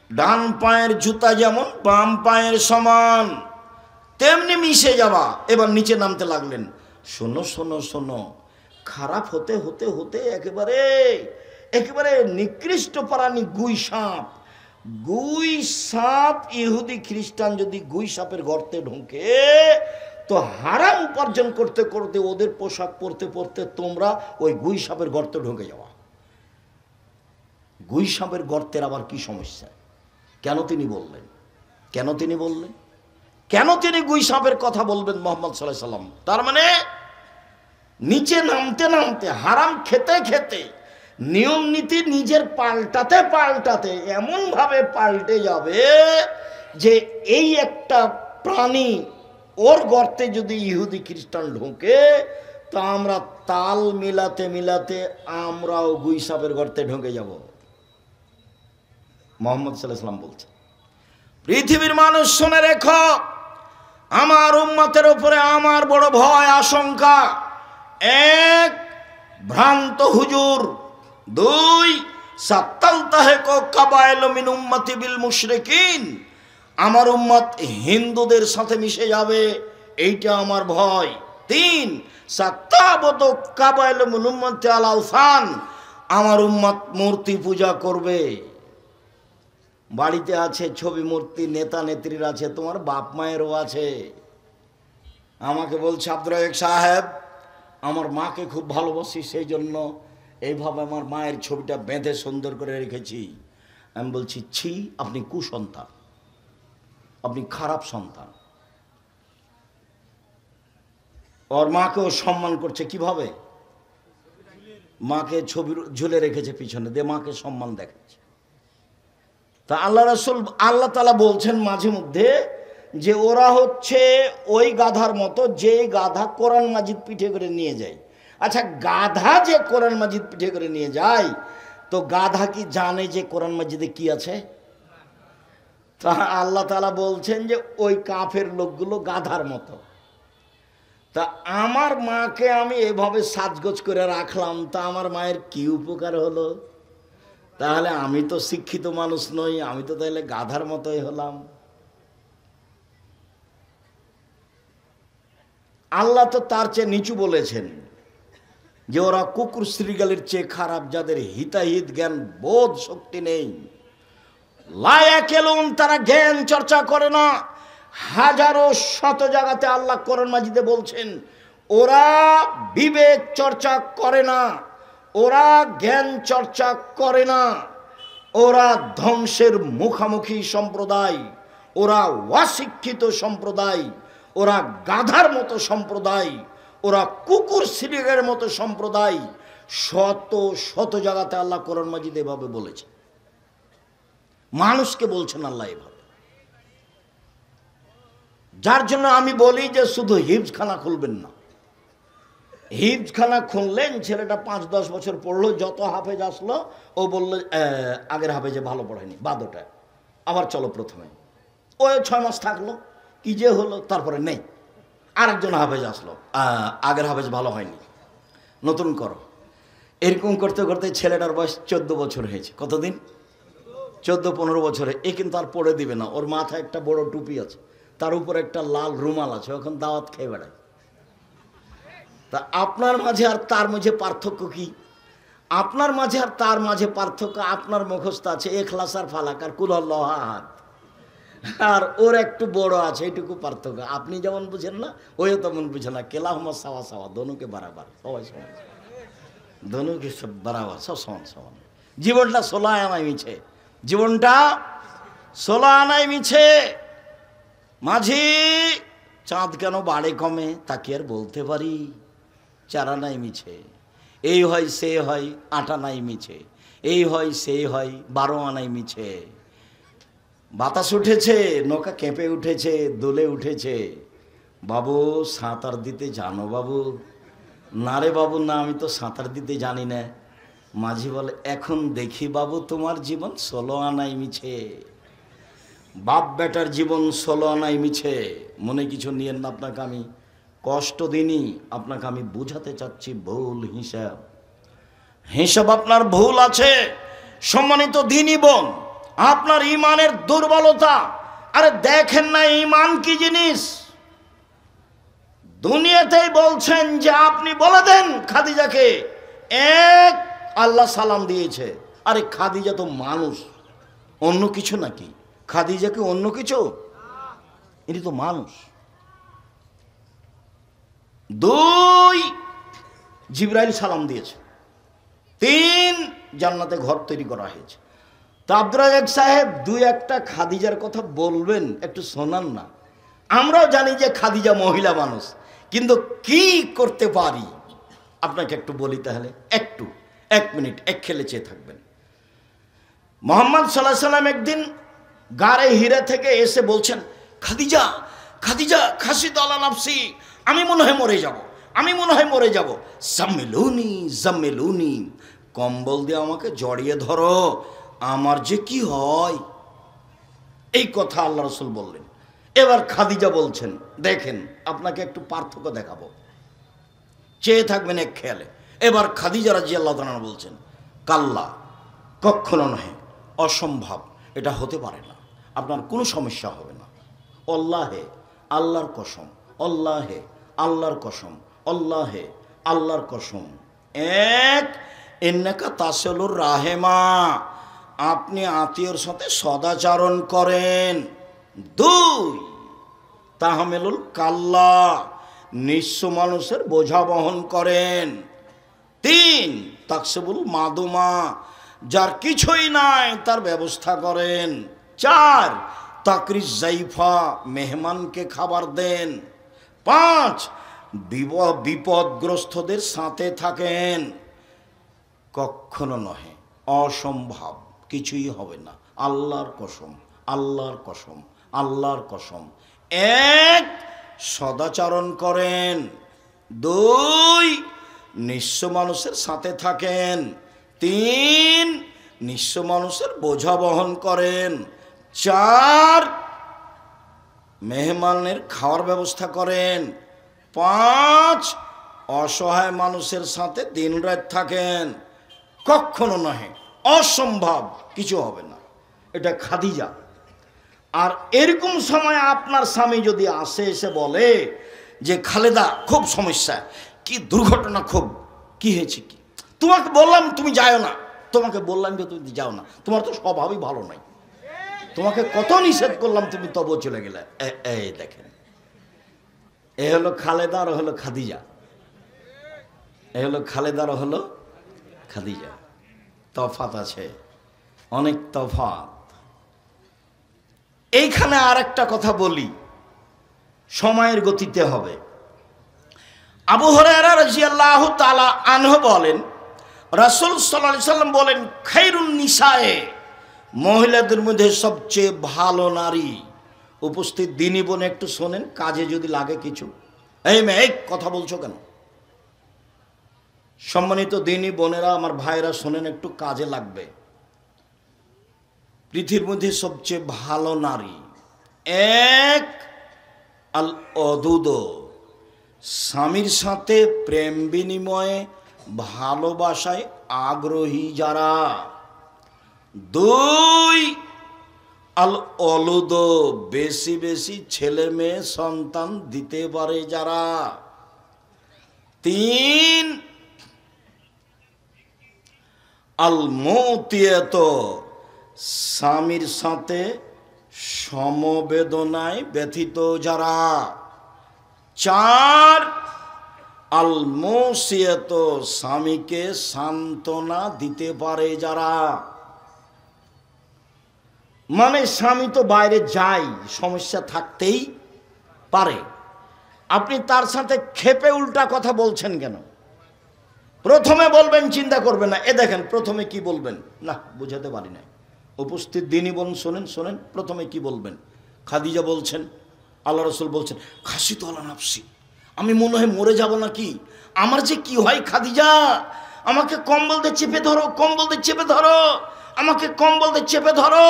ডান পায়ের জুতা যেমন বাম পায়ের সমান, তেমনি মিশে যাবা। এবার নিচে নামতে লাগলেন। শোনো শোনো শোনো, খারাপ হতে হতে হতে একেবারে একেবারে নিকৃষ্ট প্রাণী গুই সাপ। গুই সাপ, ইহুদি খ্রিস্টান যদি গুই সাপের গর্তে ঢোকে, তো হারাম উপার্জন করতে করতে ওদের পোশাক পরতে পরতে তোমরা ওই গুই সাপের গর্তে ঢুকে যাওয়া। গুই সাপের গর্তের আবার কি সমস্যা? কেন তিনি বললেন? কেন তিনি বললেন? কেন তিনি গুই সাপের কথা বলবেন মুহাম্মদ সাল্লাল্লাহু আলাইহি সাল্লাম? তার মানে নিচে নামতে নামতে, হারাম খেতে খেতে, নিয়ম নীতি নিজের পাল্টাতে পাল্টাতে এমনভাবে পাল্টে যাবে যে এই একটা প্রাণী, ওর গর্তে যদি ইহুদি খ্রিস্টান ঢোকে, তো আমরা তাল মিলাতে মিলাতে আমরাও গুই সাপের গর্তে ঢুকে যাব। মুহাম্মদ সাল্লাল্লাহু আলাইহি সাল্লাম বলছেন, পৃথিবীর মানুষ শুনে রেখো, আমার উম্মতের উপরে আমার বড় ভয় আশঙ্কা। এক, ভ্রান্ত হুজুর। দুই, সাতালতাহিকু কাবাইলু মিন উম্মতি বিল মুশরিকিন, আমার উম্মত হিন্দুদের সাথে মিশে যাবে, এইটা আমার ভয়। 3 সাতাবতু কাবাইলু মিন উম্মতি আল আওসান, আমার উম্মত মূর্তি পূজা করবে। বাড়িতে আছে ছবি মূর্তি, নেতা নেত্রীর আছে, তোমার বাপ মায়েরও আছে। আমাকে বলছে আব্দুর রাজ্জাক সাহেব, আমার মাকে খুব ভালোবাসি, সেই জন্য এইভাবে আমার মায়ের ছবিটা বেঁধে সুন্দর করে রেখেছি। আমি বলছি ছি, আপনি কুসন্তান, আপনি খারাপ সন্তান। ওর মাকেও সম্মান করছে কিভাবে? মাকে ছবি ঝুলে রেখেছে পিছনে দিয়ে, মাকে সম্মান দেখাচ্ছে। তা আল্লাহ রাসূল, আল্লাহ তাআলা বলছেন মাঝে মধ্যে যে ওরা হচ্ছে ওই গাধার মতো যে গাধা কোরআন মাজিদ পিঠে করে নিয়ে যায়। আচ্ছা, গাধা যে কোরআন মাজিদ পিঠে করে নিয়ে যায়, তো গাধা কি জানে যে কোরআন মাজিদে কি আছে? তা আল্লাহ তাআলা বলছেন যে ওই কাফের লোকগুলো গাধার মতো। তা আমার মাকে আমি এভাবে সাজগোজ করে রাখলাম, তা আমার মায়ের কি উপকার হলো? তাহলে আমি তো শিক্ষিত মানুষ নই, আমি তো তাহলে গাধার মতোই হলাম। আল্লাহ তো তার চেয়ে নিচু বলেছেন যে ওরা কুকুর শ্রীগালের চেয়ে খারাপ, যাদের হিতাহিত জ্ঞান বোধ শক্তি নেই। লায়াকেলুন, তারা জ্ঞান চর্চা করে না। হাজারো শত জায়গাতে আল্লাহ কোরআন মাজিদে বলছেন ওরা বিবেক চর্চা করে না, ওরা জ্ঞান চর্চা করে না, ওরা ধ্বংসের মুখামুখি সম্প্রদায়, ওরা অশিক্ষিত সম্প্রদায়, ওরা গাধার মতো সম্প্রদায়, ওরা কুকুর শ্রীগালের মতো সম্প্রদায়। শত শত জায়গাতে আল্লাহ কোরআন মাজিদ এভাবে বলেছে, মানুষকে বলছেন আল্লাহ এভাবে। যার জন্য আমি বলি যে শুধু হিফজখানা খুলবেন না। হিফজখানা খুললেন, ছেলেটা 5-10 বছর পড়লো, যত হাফেজ আসলো ও বললো আগের হাফেজে ভালো পড়ায়নি, বাদ ওটা, আবার চলো প্রথমে। ও 6 মাস থাকলো, কি যে হলো, তারপরে নেই, আরেকজন হাফেজ আসলো, আগের হাফেজ ভালো হয়নি, নতুন করো। এরকম করতে করতে ছেলেটার বয়স 14 বছর হয়েছে। কতদিন? 14-15 বছরে। এ কিন্তু আর পড়ে দিবে না, ওর মাথায় একটা বড় টুপি আছে, তার উপর একটা লাল রুমাল আছে, ওখানে দাওয়াত খেয়ে বেড়ায়। তা আপনার মাঝে আর তার মাঝে পার্থক্য কি? আপনার মাঝে আর তার মাঝে পার্থক্য, আপনার মুখস্থ আছে ইখলাস আর ফালাক আর কুল আল্লাহু আহাদ, আর ওর একটু বড় আছে, এইটুকু পার্থক্য। আপনি যেমন বুঝেন না, ওইও তেমন বুঝে না। কেলাহুমা সাওয়া সাওয়া, দোনোকে বরাবর, সবাই সমান, দোনোকে সব বরাবর, সব সমান সমান। জীবনটা 16 আনায় মিছে, জীবনটা 16 আনায় মিছে। মাঝি চাঁদ কেন বাড়ে কমে, তা কি আর বলতে পারি? 4 আনায় মিছে। এই হয় সে হয়, 8 আনায় মিছে। এই হয় সে হয়, 12 আনায় মিছে। বাতাস উঠেছে, নৌকা কেঁপে উঠেছে, দোলে উঠেছে। বাবু সাঁতার দিতে জানো বাবু? না রে বাবু, না, আমি তো সাঁতার দিতে জানি না। মাঝি বলে এখন দেখি বাবু তোমার জীবন 16 আনায় মিছে। বাপ বেটার জীবন 16 আনায় মিছে। মনে কিছু নিয়েন না, আপনাকে আমি কষ্ট দিইনি, আপনাকে আমি বুঝাতে চাচ্ছি ভুল হিসাব। হিসাব আপনার ভুল আছে। সম্মানিত দ্বীনি বোন, আপনার ঈমানের দুর্বলতা। আরে দেখেন না ঈমান কি জিনিস? দুনিয়াতেই বলছেন যে আপনি বলে দেন খাদিজাকে, এক আল্লাহ সালাম দিয়েছে। আরে খাদিজা তো মানুষ, অন্য কিছু নাকি? খাদিজাকে অন্য কিছু? এটি তো মানুষ। 2 জিবরাইল সালাম দিয়েছে। 3 জান্নাতে ঘর তৈরি করা হয়েছে। তো আব্দুর রাজ্জাক সাহেব 2-1টা খাদিজার কথা বলবেন, একটু শোনান না। আমরাও জানি যে খাদিজা মহিলা মানুষ, কিন্তু কি করতে পারি আপনাকে একটু বলি। তাহলে একটু 1 মিনিট এক খেলে চেয়ে থাকবেন। মুহাম্মদ সাল্লাল্লাহু আলাইহি সাল্লাম একদিন গারে হিরা থেকে এসে বলছেন, খাদিজা খাদিজা খাসিত আলা নাফসি, আমি মনে হয় মরে যাব, আমি মনে হয় মরে যাব। জাম্মিলুনি জাম্মিলুনি, কম্বল দিয়ে আমাকে জড়িয়ে ধরো, আমার যে কি হয়। এই কথা আল্লাহ রাসূল বললেন। এবার খাদিজা বলছেন, দেখেন আপনাকে একটু পার্থক্য দেখাবো, চেয়ে থাকবেন এক খেয়ালে। এবার খাদিজা রাদিয়াল্লাহু তাআলা বলছেন, কাল্লা কখনো নহে, অসম্ভব, এটা হতে পারে না, আপনার কোনো সমস্যা হবে না। আল্লাহে, আল্লাহর কসম, আল্লাহে, আল্লাহর কসম, আল্লাহে, আল্লাহর কসম। এক, ইন্নাকা তাসিলুর রাহেমা, আপনি আত্মীয়র সাথে সদাচরণ করেন। দুই, তাহমিলুল কাল্লা, নিঃস্ব মানুষের বোঝা বহন করেন। তিন, তাকসিবুল মাদুমা, যার কিছুই নাই তার ব্যবস্থা করেন। চার, তাকরিজ জাইফা, মেহমানকে খাবার দেন। পাঁচ, বিপদগ্রস্তদের সাথে থাকেন। কখনো নহে, অসম্ভব, কিছুই হবে না, আল্লাহর কসম, আল্লাহর কসম, আল্লাহর কসম। এক, সদাচরণ করেন। দুই, নিঃস্ব মানুষের সাথে থাকেন। তিন, নিঃস্ব মানুষের বোঝা বহন করেন। চার, মেহমানের খাওয়ার ব্যবস্থা করেন। পাঁচ, অসহায় মানুষের সাথে দিনরাত থাকেন। কখনো নহে, অসম্ভব, কিছু হবে না। এটা খাদিজা। আর এরকম সময় আপনার স্বামী যদি আসে, এসে বলে যে খালেদা খুব সমস্যা, কি দুর্ঘটনা, খুব কি হয়েছে, কি তোমাকে বললাম তুমি যাও না, তোমাকে বললাম যে তুমি যাও না, তোমার তো স্বভাবই ভালো নাই, তোমাকে কত নিষেধ করলাম তুমি তবু চলে গেলে। এই দেখেন, এ হলো খালেদা আর হলো খাদিজা, এ হলো খালেদা আর হলো খাদিজা। তফাত আছে, অনেক তফাত। এইখানে আর একটা কথা বলি, সময়ের গতিতে হবে। আবু হুরায়রা রাদিয়াল্লাহু তাআলা আনহু বলেন, রাসূল সাল্লাল্লাহু আলাইহি সাল্লাম বলেন, খায়রুন নিসায়ে, মহিলাদের মধ্যে সবচেয়ে ভালো নারী। উপস্থিত দিনী বোন একটু শোনেন, কাজে যদি লাগে কিছু। এই মেয়ে, কথা বলছো কেন? সম্মানিত দিনী বোনেরা, আমার ভাইরা শোনেন, একটু কাজে লাগবে। পৃথিবীর মধ্যে সবচেয়ে ভালো নারী এক, আল অদুদ, স্বামীর সাথে প্রেম বিনিময়ে ভালোবাসায় আগ্রহী যারা। দুই, আল অলুদ, বেশি বেশি ছেলে মেয়ে সন্তান দিতে পারে যারা। তিন, আল মুতিয়াত, স্বামীর সাথে সমবেদনায় ব্যথিত যারা। চার, আল মুসিয়াত, স্বামীকে সান্ত্বনা দিতে পারে যারা। মানে স্বামী তো বাইরে যায়, সমস্যা থাকতেই পারে, আপনি তার সাথে ক্ষেপে উল্টা কথা বলছেন কেন? প্রথমে বলবেন, চিন্তা করবেন না। এ দেখেন, প্রথমে কি বলবেন, না বুঝাতে পারি না। উপস্থিত দিনী বোন শোনেন, শোনেন, প্রথমে কি বলবেন। খাদিজা বলছেন, আল্লাহ রসুল বলছেন, খাসি তো আল্লাহ নাফসি, আমি মনে হয় মরে যাব নাকি, আমার যে কি হয় খাদিজা, আমাকে কম্বল দিয়ে চেপে ধরো, কম্বল দিয়ে চেপে ধরো, আমাকে কম্বল দিয়ে চেপে ধরো,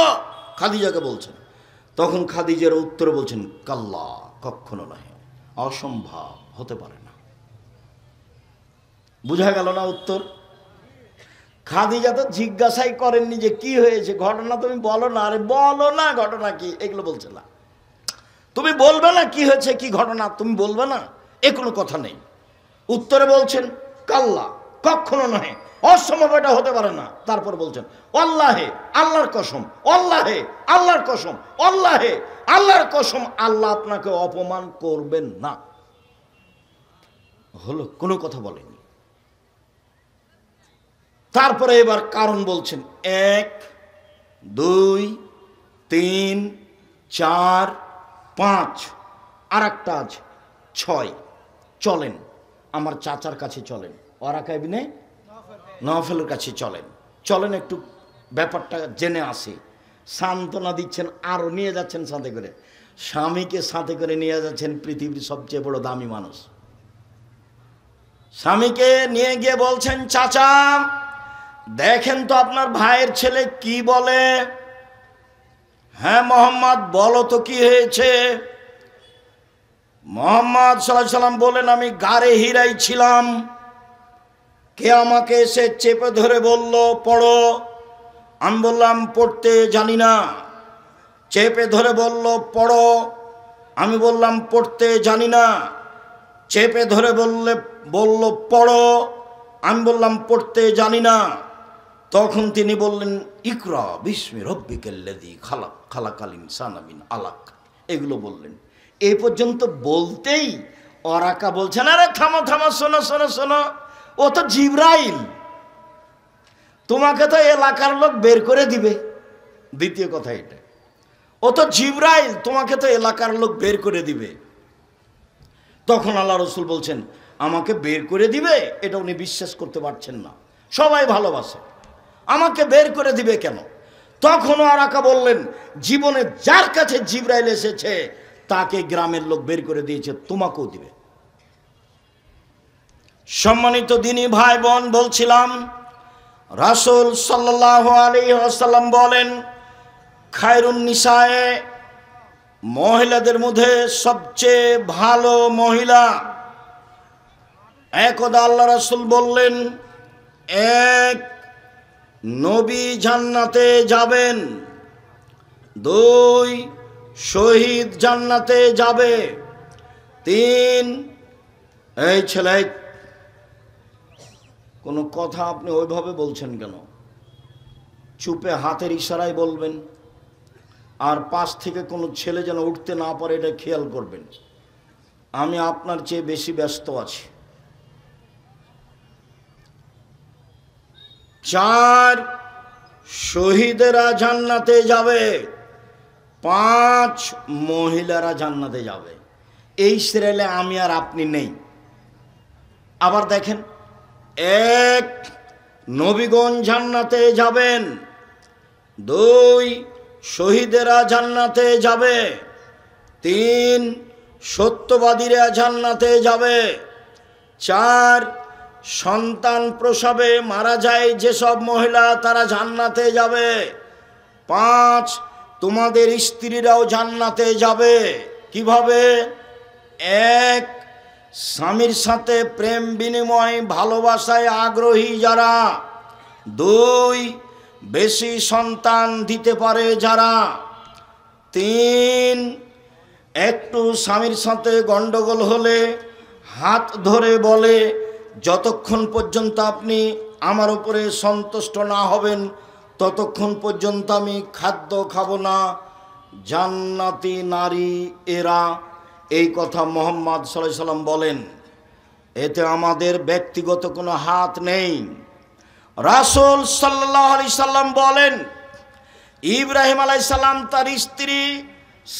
খাদিজাকে বলছেন। তখন খাদিজার উত্তরে বলছেন, কাল্লা, কখনো নয়, অসম্ভব, হতে পারে না। বুঝা গেল না উত্তর? খাদিজা তো জিজ্ঞাসাই করেননি যে কি হয়েছে, ঘটনা তুমি বলো না। আরে বলো না ঘটনা কি, এগুলো বলছে না। তুমি বলবে না কি হয়েছে, কি ঘটনা, তুমি বলবে না, এ কোনো কথা নেই। উত্তরে বলছেন, কাল্লা, কখনো নয়, অসম্ভব, এটা হতে পারে না। তারপর বলছেন, আল্লাহে, আল্লাহর কসম, আল্লাহে, আল্লাহর কসম, আল্লাহে, আল্লাহর কসম, আল্লাহ আপনাকে অপমান করবেন না। হলো, কোনো কথা বলেনি। তারপরে এবার কারণ বলছেন, 1 2 3 4 5, আর একটা আছে 6। চলেন আমার চাচার কাছে, চলেন ওয়ারাকা ইবনে নওফেলের কাছে চলেন, চলেন একটু ব্যাপারটা জেনে আসি। সান্ত্বনা দিচ্ছেন, আরও নিয়ে যাচ্ছেন সাথে করে, স্বামীকে সাথে করে নিয়ে যাচ্ছেন পৃথিবীর সবচেয়ে বড় দামি মানুষ। স্বামীকে নিয়ে গিয়ে বলছেন, চাচা দেখেন তো আপনার ভাইয়ের ছেলে কি বলে। হ্যাঁ মোহাম্মদ, বলো তো কি হয়েছে। মোহাম্মদ সাল্লাল্লাহু আলাইহি সাল্লাম বলেন, আমি গারে হিরাই ছিলাম, কে আমাকে এসে চেপে ধরে বলল পড়ো। আমি বললাম পড়তে জানি না। চেপে ধরে বলল পড়ো। আমি বললাম পড়তে জানি না। চেপে ধরে বলল পড়ো। আমি বললাম পড়তে জানি না। তখন তিনি বললেন ইকরা বিস্মি রব্বিকাল্লাযী খালাক খালাকাল ইনসানা মিন আলাক, এগুলো বললেন। এই পর্যন্ত বলতেই ওরাকা বলছেন আরে থামো থামো, শোনো শোনো শোনো, ও তো জিবরাইল, তোমাকে তো এলাকার লোক বের করে দিবে। দ্বিতীয় কথা এটা, ও তো জিবরাইল, তোমাকে তো এলাকার লোক বের করে দিবে। তখন আল্লাহ রসুল বলছেন আমাকে বের করে দিবে, এটা উনি বিশ্বাস করতে পারছেন না। সবাই ভালোবাসে, আমাকে বের করে দিবে কেন? তখন ওরাকা বললেন জীবনে যার কাছে জিবরাইল এসেছে তাকে গ্রামের লোক বের করে দিয়েছে, তোমাকেও দিবে। সম্মানিত দিনী ভাই বোন, বলছিলাম রাসূল সাল্লাল্লাহু আলাইহি ওয়াসাল্লাম বলেন খায়রুন নিসায়ে, মহিলাদের মধ্যে সবচেয়ে ভালো মহিলা। একদা আল্লাহ রাসূল বললেন এক নবী জান্নাতে যাবেন, দুই শহীদ জান্নাতে যাবে, তিন এই ছেলে কোনো কথা আপনি ওইভাবে বলছেন কেন? চুপে হাতের ইশারায় বলবেন, আর পাশ থেকে কোনো ছেলে যেন উঠতে না পারে এটা খেয়াল করবেন। আমি আপনার চেয়ে বেশি ব্যস্ত আছি। চার শহীদেরা জান্নাতে যাবে, পাঁচ মহিলারা জান্নাতে যাবে। এই সিরিয়ালে আমি আর আপনি নেই। আবার দেখেন, এক নবীগণ জান্নাতে যাবেন, দুই শহীদেরা জান্নাতে যাবে, তিন সত্যবাদীরা জান্নাতে যাবে, চার সন্তান প্রসবে মারা যায় যেসব মহিলা তারা জান্নাতে যাবে, পাঁচ তোমাদের স্ত্রীরাও জান্নাতে যাবে। কিভাবে? এক স্বামীর সাথে প্রেম বিনিময় ভালোবাসায় আগ্রহী যারা, দুই বেশি সন্তান দিতে পারে যারা, তিন একটু স্বামীর সাথে গন্ডগোল হলে হাত ধরে বলে যতক্ষণ পর্যন্ত আপনি আমার উপরে সন্তুষ্ট না হবেন ততক্ষণ পর্যন্ত আমি খাদ্য খাবো না, জান্নাতি নারী এরা। এই কথা মুহাম্মদ সাল্লাল্লাহু আলাইহি সাল্লাম বলেন। এতে আমাদের ব্যক্তিগত কোনো হাত নেই। রাসূল সাল্লাল্লাহু আলাইহি সাল্লাম বলেন ইব্রাহিম আলাইহিস সালাম তার স্ত্রী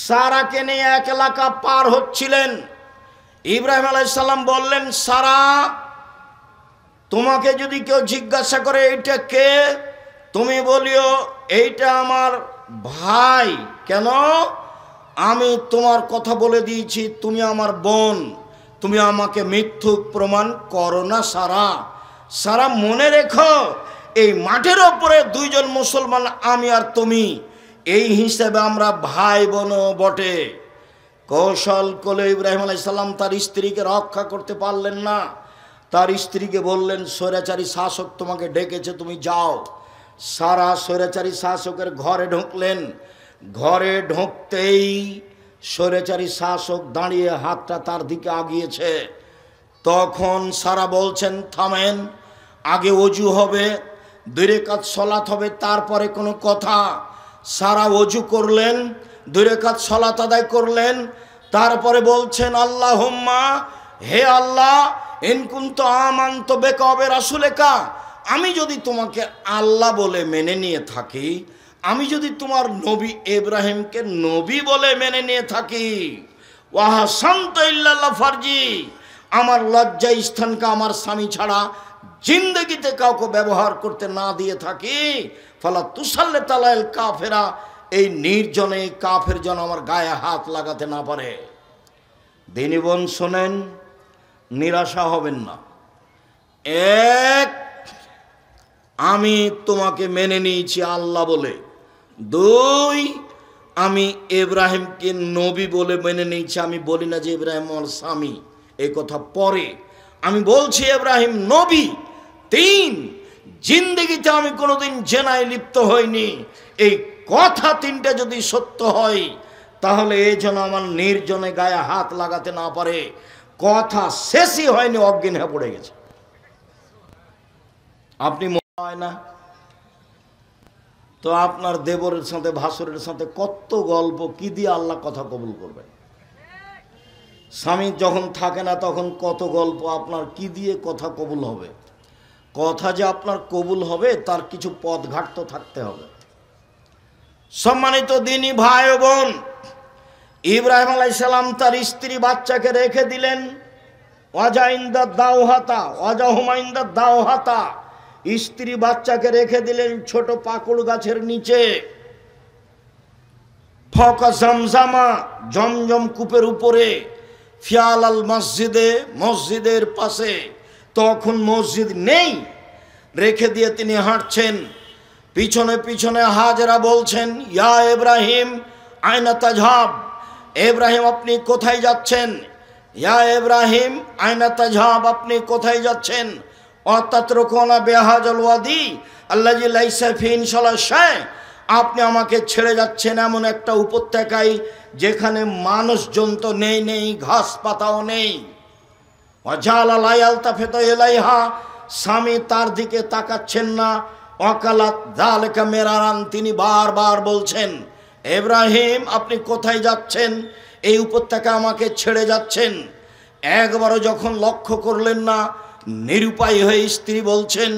সারাকে নিয়ে এক এলাকা পার হচ্ছিলেন। ইব্রাহিম আলাইহিস সালাম বললেন সারা, তোমাকে যদি কেউ জিজ্ঞাসা করে এইটা কে, তুমি বলিও এইটা আমার ভাই। কেন? আমি তোমার কথা বলে দিয়েছি তুমি আমার বোন, তুমি আমাকে মিথ্যুক প্রমাণ করো না সারা। সারা মনে রেখো এই মাঠের ওপরে দুইজন মুসলমান আমি আর তুমি, এই হিসেবে আমরা ভাই বোনও বটে। কৌশল করে ইব্রাহিম আলাইহিস সালাম তার স্ত্রীকে রক্ষা করতে পারলেন না। তার স্ত্রীকে বললেন স্বৈরাচারী শাসক তোমাকে ডেকেছে, তুমি যাও। সারা স্বৈরাচারী শাসকের ঘরে ঢুকলেন। ঘরে ঢুকতেই স্বৈরাচারী শাসক দাঁড়িয়ে হাতটা তার দিকে আগিয়েছে। তখন সারা বলছেন থামেন, আগে ওযু হবে, 2 রাকাত সালাত হবে, তারপরে কোনো কথা। সারা ওযু করলেন, 2 রাকাত সালাত আদায় করলেন, তারপরে বলছেন আল্লাহুম্মা, হে আল্লাহ, ইন কুনতু আমানতু বিকা ওয়া বিরাসূলিকা, আমি যদি তোমাকে আল্লাহ বলে মেনে নিয়ে থাকি, আমি যদি তোমার নবী ইব্রাহিমকে নবী বলে মেনে নিয়ে থাকি, ওয়া হাসানতু ইল্লা ফারজি, আমার লজ্জা স্থানকে আমার স্বামী ছাড়া জিন্দগিতে কাউকে ব্যবহার করতে না দিয়ে থাকি, ফালা তুসাল্লিত আলাল কাফেরা, এই নির্জনে কাফের যেন আমার গায়ে হাত লাগাতে না পারে। দিনী বোন শোনেন, নিরাশা হবেন না। এক, আমি তোমাকে মেনে নিয়েছি আল্লাহ বলে। দুই, আমি ইব্রাহিমকে নবী বলে মেনে নিয়েছি। আমি বলি না যে ইব্রাহিম আমার স্বামী, এই কথা পরে, আমি বলছি ইব্রাহিম নবী। তিন, জিন্দেগিতে আমি কোনোদিন জেনায় লিপ্ত হইনি, এই কথা তিনটা যদি সত্য হয় তাহলে এই যেন আমার নির্জনে গায়ে হাত লাগাতে না পারে। কথা শেষই হয়নি, অজ্ঞান হয়ে পড়ে গেছে। আপনি মনে হয় না তো আপনার দেবরের সাথে ভাসুরের সাথে কত গল্প, কি দিয়ে আল্লাহ কথা কবুল করবেন? স্বামী যখন থাকে না তখন কত গল্প, আপনার কি দিয়ে কথা কবুল হবে? কথা যে আপনার কবুল হবে তার কিছু পথঘাট তো থাকতে হবে। সম্মানিত দিনী ভাই ও বোন, ইব্রাহিম আলাইহিস সালাম তার স্ত্রী বাচ্চাকে রেখে দিলেন ওয়াজাইন্দা দাওহাতা, ওয়াজাহুমাইন্দা দাওহাতা, স্ত্রী বাচ্চাকে রেখে দিলেন ছোট পাকুড় গাছের নিচে। ফকা জমজমা, জমজম কূপের উপরে, ফিয়াল আল মসজিদে, মসজিদের পাশে। তখন মসজিদ নেই, রেখে দিয়ে তিনি হাঁটছেন। পিছনে পিছনে হাজেরা বলছেন, ইয়া ইব্রাহিম আয়না তাজহাব, ইব্রাহিম আপনি কোথায় যাচ্ছেন? ইয়া ইব্রাহিম আয়না তাজহাব, আপনি কোথায় যাচ্ছেন? অতাতরুকুনা বিহাযাল ওয়াদি আল্লাযী লাইসা ফীহি ইনশাআল্লাহ শাই, আপনি আমাকে ছেড়ে যাচ্ছেন এমন একটা উপত্যকায় যেখানে মানুষজন তো নেই, ঘাস পাতাও নেই। ওয়াজালা লা ইয়ালতাফিতু ইলাইহা, স্বামী তার দিকে তাকাচ্ছেন না। ওয়াকালাত যালিকা মিরারান, তিনি বারবার বলছেন, ইব্রাহিম আপনি কোথায় যাচ্ছেন? এই উপত্যকা আমাকে ছেড়ে যাচ্ছেন। একবারও যখন লক্ষ্য করলেন না, নিরুপায় হয়ে স্ত্রী বলছেন,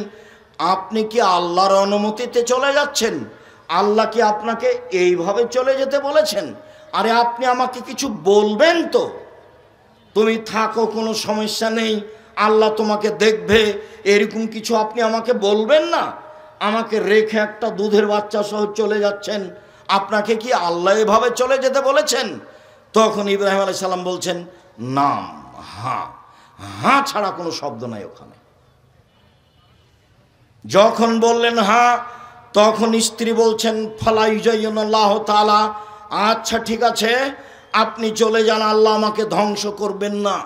আপনি কি আল্লাহর অনুমতিতে চলে যাচ্ছেন? আল্লাহ কি আপনাকে এইভাবে চলে যেতে বলেছেন? আরে আপনি আমাকে কিছু বলবেন তো, তুমি থাকো, কোনো সমস্যা নেই, আল্লাহ তোমাকে দেখবে, এরকম কিছু আপনি আমাকে বলবেন না? আমাকে রেখে একটা দুধের বাচ্চা সহ চলে যাচ্ছেন, আপনাকে কি আল্লাহ এভাবে চলে যেতে বলেছেন? তখন ইব্রাহিম আলাইহিস সালাম বলছেন, নাম, হ্যাঁ, হ্যাঁ ছাড়া কোনো শব্দ নাই ওখানে। যখন বললেন হ্যাঁ, তখন স্ত্রী বলছেন, ফালা ইউজাইয়ুনাল্লাহু তাআলা, আচ্ছা ঠিক আছে আপনি চলে যান, আল্লাহ আমাকে ধ্বংস করবেন না।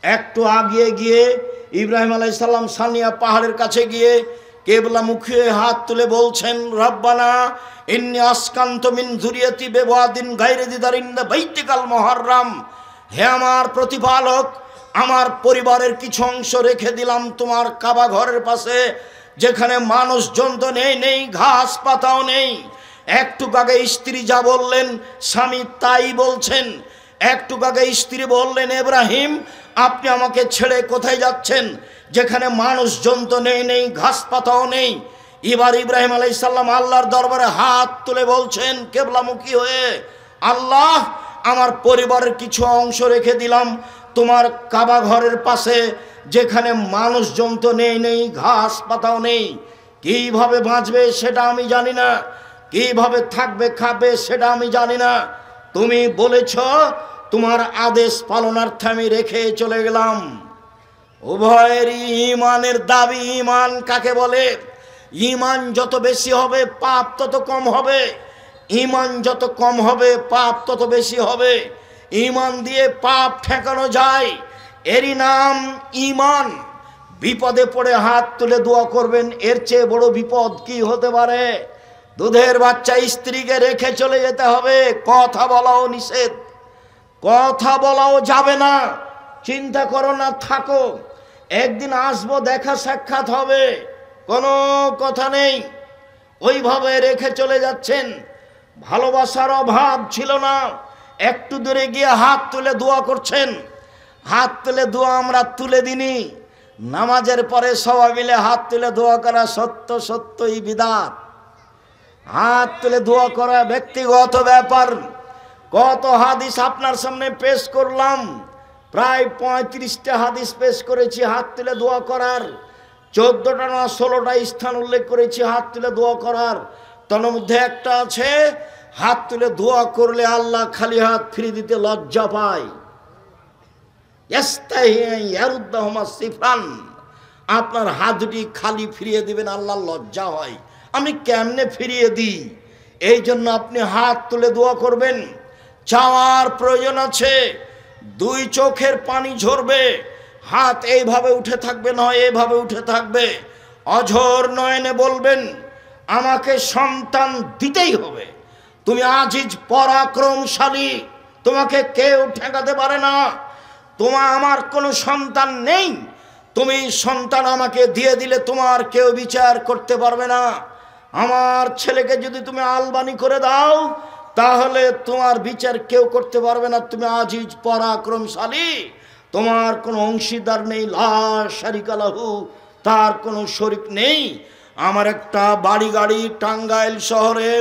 একটু আগিয়ে গিয়ে ইব্রাহিম আলাইহিস সালাম সানিয়া পাহাড়ের কাছে গিয়ে কেবলামুখী হাত তুলে বলছেন, রব্বানা ইন্নী আসকানতু মিন যুরিয়াতি বিওয়াদিন গায়রি যি যারইন ইনদা বাইতিকাল মুহাররাম, হে আমার প্রতিপালক, আমার পরিবারের কিছু অংশ রেখে দিলাম তোমার কাবা ঘরের পাশে, যেখানে মানুষজন তো নেই, ঘাস পাতাও নেই। একটু আগে স্ত্রী যা বললেন স্বামী তাই বলছেন। একটু আগে স্ত্রী বললেন, ইব্রাহিম আপনি আমাকে ছেড়ে কোথায় যাচ্ছেন? যেখানে মানুষজন তো নেই, ঘাস পাতাও নেই। এবার ইব্রাহিম আলাইহিস সালাম আল্লাহর দরবারে হাত তুলে বলছেন কিবলামুখী হয়ে, আল্লাহ আমার পরিবারের কিছু অংশ রেখে দিলাম তোমার কাবা ঘরের পাশে, যেখানে মানুষজন তো নেই, ঘাস পাতাও নেই। কিভাবে বাঁচবে সেটা আমি জানি না, কিভাবে থাকবে খাবে সেটা আমি জানি না। তুমি বলেছ, তোমার আদেশ পালনার্থে আমি রেখে চলে গেলাম। উভয়েরই ঈমানের দাবি। ঈমান কাকে বলে? ঈমান যত বেশি হবে পাপ তত কম হবে, ঈমান যত কম হবে পাপ তত বেশি হবে। ঈমান দিয়ে পাপ ঠেকানো যায়, এরই নাম ঈমান। বিপদে পড়ে হাত তুলে দোয়া করবেন, এর চেয়ে বড় বিপদ কি হতে পারে? দুধের বাচ্চা স্ত্রীকে রেখে চলে যেতে হবে, কথা বলাও নিষেধ, কথা বলাও যাবে না। চিন্তা করো না, থাকো, একদিন আসবো, দেখা সাক্ষাৎ হবে, কোনো কথা নেই। ওইভাবে রেখে চলে যাচ্ছেন। ভালোবাসার অভাব ছিল না, একটু দূরে গিয়ে হাত তুলে দোয়া করছেন। হাত তুলে দোয়া আমরা তুলে দিনি, নামাজের পরে সবাই মিলে হাত তুলে দোয়া করা সত্যই বিদআত। হাত তুলে দোয়া করা ব্যক্তিগত ব্যাপার। কত হাদিস আপনার সামনে পেশ করলাম, প্রায় 35টা হাদিস পেশ করেছি হাত তুলে দোয়া করার। 14টা না 16টা স্থান উল্লেখ করেছি হাত তুলে দোয়া করার। তার মধ্যে একটা আছে, হাত তুলে দোয়া করলে আল্লাহ খালি হাত ফিরিয়ে দিতে লজ্জা পায়। আপনার হাত দুটি খালি ফিরিয়ে দিবেন, আল্লাহর লজ্জা হয়। আমি কেমনে ফিরিয়ে দিই? এই জন্য আপনি হাত তুলে দোয়া করবেন। চাওয়ার প্রয়োজন আছে, দুই চোখের পানি ঝরবে, হাত এইভাবে উঠে থাকবে, নয় এইভাবে উঠে থাকবে। অঝোর নয়নে বলবেন আমাকে সন্তান দিতেই হবে। তুমি আজিজ পরাক্রমশালী, তোমাকে কেউ ঠেকাতে পারে না। আমার কোনো সন্তান নেই, তুমি সন্তান আমাকে দিয়ে দিলে তোমার কেউ বিচার করতে পারবে না। আমার ছেলেকে যদি তুমি আলবানি করে দাও তাহলে তোমার বিচার কেউ করতে পারবে না। তুমি আজিজ পরাক্রমশালী, তোমার কোনো অংশীদার নেই, লা শারিকা লাহু, তার কোনো শরিক নেই। আমার একটা বাড়ি গাড়ি টাঙ্গাইল শহরে,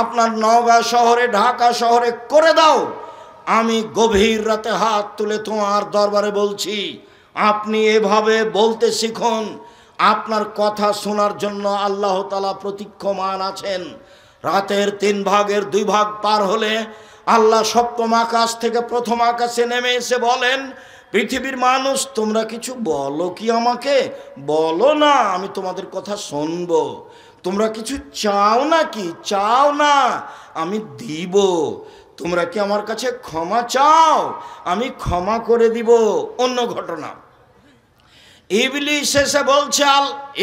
আপনার নওগাঁ শহরে, ঢাকা শহরে করে দাও, আমি গভীর রাতে হাত তুলে তোমার দরবারে বলছি, আপনি এভাবে বলতে শিখুন। আপনার কথা শোনার জন্য আল্লাহ তাআলা প্রতীক্ষমান আছেন। রাতের 3 ভাগের 2 ভাগ পার হলে আল্লাহ সপ্তম আকাশ থেকে প্রথম আকাশে নেমে এসে বলেন, পৃথিবীর মানুষ তোমরা কিছু বলো কি আমাকে? বলো না, আমি তোমাদের কথা শুনবো। তোমরা কিছু চাও না কি? চাও না, আমি দিব। তোমরা কি আমার কাছে ক্ষমা চাও? আমি ক্ষমা করে দিব। অন্য ঘটনা, ইবলিস এসে বলছে,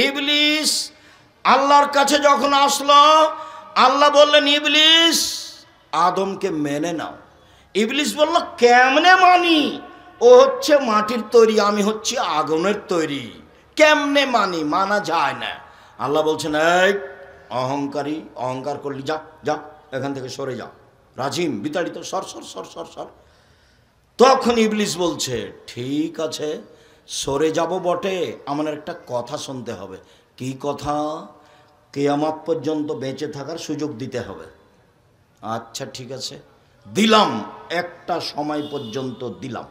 ইবলিস আল্লাহর কাছে যখন আসলো, আল্লাহ বললেন ইবলিস আদমকে মেনে নাও। ইবলিস বলল কেমনে মানি? ও হচ্ছে মাটির তৈরি, আমি হচ্ছি আগুনের তৈরি, কেমনে মানি? মানা যায় না। আল্লাহ বলছেন এই অহংকারী, অহংকার করলি, যা যা এখান থেকে সরে যা, রাজিম বিতাড়িত, সর সর সর সর সর। তখন ইবলিস বলছে ঠিক আছে সরে যাব বটে, আমার একটা কথা শুনতে হবে। কি কথা? কিয়ামত পর্যন্ত বেঁচে থাকার সুযোগ দিতে হবে। আচ্ছা ঠিক আছে, দিলাম, একটা সময় পর্যন্ত দিলাম।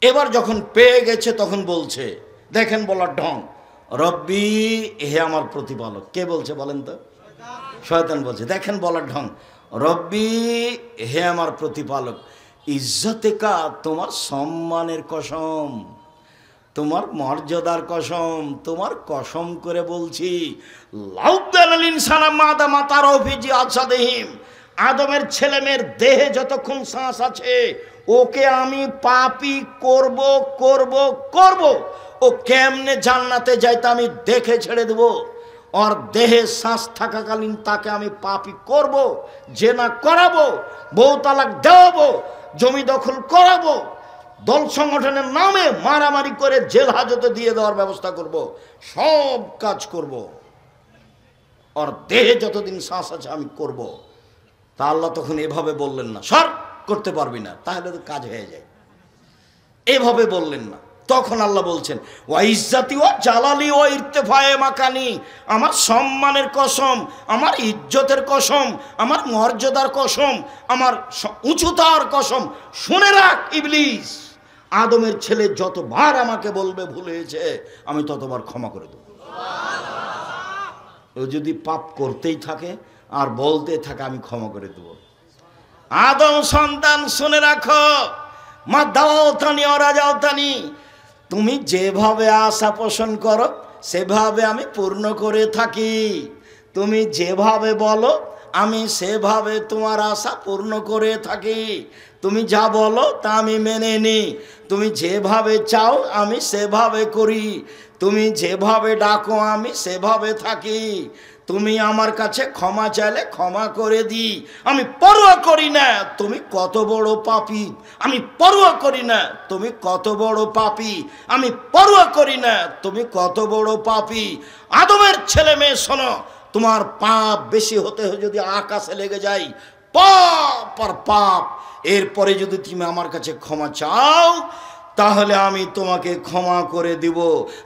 এবার যখন পেয়ে গেছে তখন বলছে, দেখেন বলার ঢং, রব্বি, হে আমার প্রতিপালক। কে বলছে বলেন তো? শয়তান বলছে। দেখেন বলার ঢং, রব্বি, হে আমার প্রতিপালক, ইজ্জতেকা, তোমার সম্মানের কসম, তোমার মর্যাদার কসম, তোমার কসম করে বলছি, লাউদানাল ইনসানা মাদা মাতারফিজি আসাদেহিম, আদমের ছেলেমেয়ের দেহে যতক্ষণ শ্বাস আছে ওকে আমি পাপী করব করব করব। ও কেমনে জান্নাতে যায় তা আমি দেখে ছেড়ে দেব। ওর দেহে শ্বাস থাকাকালীন তাকে আমি পাপী করব, জেনা করাবো, বউ তালাক দেওয়াবো, জমি দখল করাবো, দল সংগঠনের নামে মারামারি করে জেল হাজতে দিয়ে দেওয়ার ব্যবস্থা করব, সব কাজ করব। ওর দেহে যতদিন শ্বাস আছে আমি করব। তা আল্লাহ তখন এভাবে বললেন না, সর, করতে পারবি না, তাহলে তো কাজ হয়ে যায়। এভাবে বললেন না। তখন আল্লাহ বলছেন, ওয়া ইজ্জাতি ওয়া জালালি ওয়া ইরতিফায়ে মাকানি, আমার সম্মানের কসম, আমার ইজ্জতের কসম, আমার মর্যাদার কসম, আমার উঁচুতার কসম, শুনে রাখ ইবলিস, আদমের ছেলে যতবার আমাকে বলবে ভুল হয়েছে আমি ততবার ক্ষমা করে দেব। ও যদি পাপ করতেই থাকে আর বলতে থাকে আমি ক্ষমা করে দেব। আদম সন্তান শুনে রাখো, মা দাও তানি ওরা যাও তানি, তুমি যেভাবে আশা পোষণ করো সেভাবে আমি পূর্ণ করে থাকি। তুমি যেভাবে বলো আমি সেভাবে তোমার আশা পূর্ণ করে থাকি। তুমি যা বলো তা আমি মেনে নিই। তুমি যেভাবে চাও আমি সেভাবে করি। তুমি যেভাবে ডাকো আমি সেভাবে থাকি। তুমি আমার কাছে ক্ষমা চাইলে ক্ষমা করে দিই। আমি পরোয়া করি না তুমি কত বড় পাপী, আমি পরোয়া করি না তুমি কত বড় পাপী, আমি পরোয়া করি না তুমি কত বড় পাপী। আদমের ছেলে মেয়ে শোনো, তোমার পাপ বেশি হতে যদি আকাশে লেগে যায়, পাপ আর পাপ, এরপরে যদি তুমি আমার কাছে ক্ষমা চাও তাহলে আমি তোমাকে ক্ষমা করে দিব।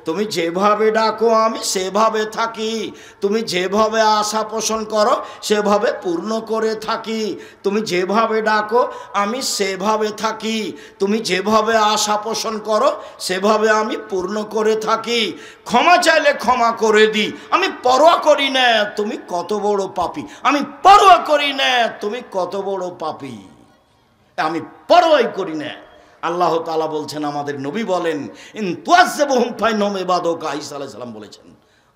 তুমি যেভাবে ডাকো আমি সেভাবে থাকি। তুমি যেভাবে আশা পোষণ করো সেভাবে পূর্ণ করে থাকি। তুমি যেভাবে ডাকো আমি সেভাবে থাকি। তুমি যেভাবে আশা পোষণ করো সেভাবে আমি পূর্ণ করে থাকি। ক্ষমা চাইলে ক্ষমা করে দিই। আমি পরোয়া করি না তুমি কত বড় পাপী, আমি পরোয়া করি না তুমি কত বড় পাপী, আমি পরোয়াই করি না। আল্লাহ তাআলা বলছেন, আমাদের নবী বলেন, ইন তুআযযিবহুম ফাইন্নাহুম ইবাদুকা, ঈসা আলাইহিস সালাম বলেছেন,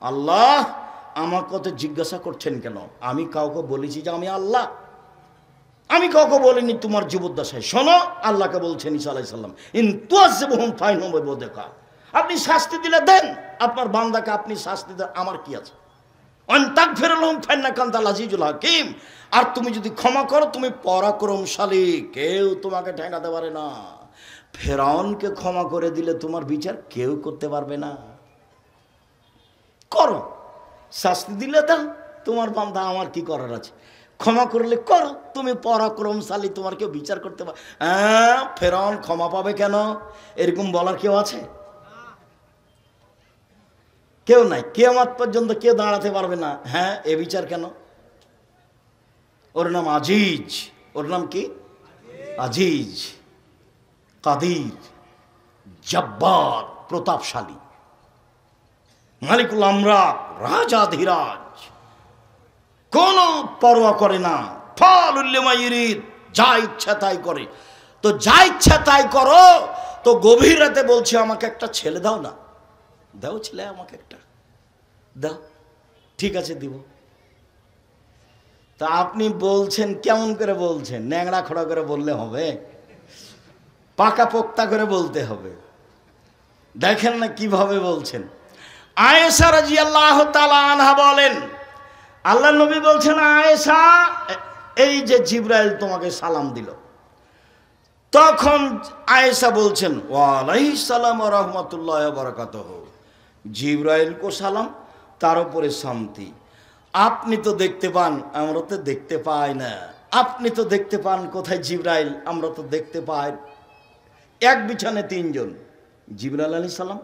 আল্লাহ আমার কথা জিজ্ঞাসা করছেন কেন? আমি কাউকে বলেছি যে আমি আল্লাহ? আমি কাউকে বলিনি তোমার জীবদ্দশায়। শোনো, আল্লাহকে বলছেন ঈসা আলাইহিস সালাম, ইন তুআযযিবহুম ফাইন্নাহুম ইবাদুকা, আপনি শাস্তি দিলে দেন, আপনার বান্দাকে আপনি শাস্তি দেন, আমার কি আছে? অন্তাক ফেরলহম ফান্নাকান্তাল আজিজুল হাকিম। আর তুমি যদি ক্ষমা করো তুমি পরাক্রমশালী, কেউ তোমাকে ঠেকাতে পারে না। ফেরাউনকে ক্ষমা করে দিলে তোমার বিচার কেউ করতে পারবে না। করো, শাস্তি দিলে দাও, তোমার বান্দা, আমার কি করার আছে? ক্ষমা করলে করো, তুমি পরাক্রমশালী, তোমার কেউ বিচার করতে পারে? হ্যাঁ, ফেরাউন ক্ষমা পাবে কেন, এরকম বলার কেউ আছে? কেউ নাই, কিয়ামত পর্যন্ত কেউ দাঁড়াতে পারবে না। হ্যাঁ, এ বিচার কেন? ওর নাম আজিজ। ওর নাম কি? আজিজ, কাদির, জব্বার, প্রতাপশালী, মালিকুল আমলাক, রাজাধিরাজ, কোন পরোয়া করে না। ফাউলুল লিমা ইউরিদ, যা ইচ্ছা তাই করে। তো যা ইচ্ছা তাই করো, তো গভীর রাতে বলছে আমাকে একটা ছেলে দাও না। দাও ছেলে, আমাকে একটা দাও। ঠিক আছে, দিব। তা আপনি বলছেন কেমন করে বলছেন? ন্যাংড়া খোড়া করে বললে হবে? পাকা পোক্তা করে বলতে হবে। দেখেন না কিভাবে বলছেন। আয়েশা রাদিয়াল্লাহু তাআলা আনহা বলেন, আল্লাহ নবী বলছেন, আয়েশা, এই যে জিবরাইল তোমাকে সালাম দিল। তখন আয়েশা বলছেন, ওয়া আলাইহিস সালাম ওয়া রাহমাতুল্লাহি ওয়া বারাকাতুহু। জিবরাইল কো সালাম, তার উপরে শান্তি। আপনি তো দেখতে পান, আমরা তো দেখতে পাই না। আপনি তো দেখতে পান, কোথায় জিবরাইল? আমরা তো দেখতে পাই। এক বিছানে তিনজন, জিবরাইল আলাইহিস সালাম,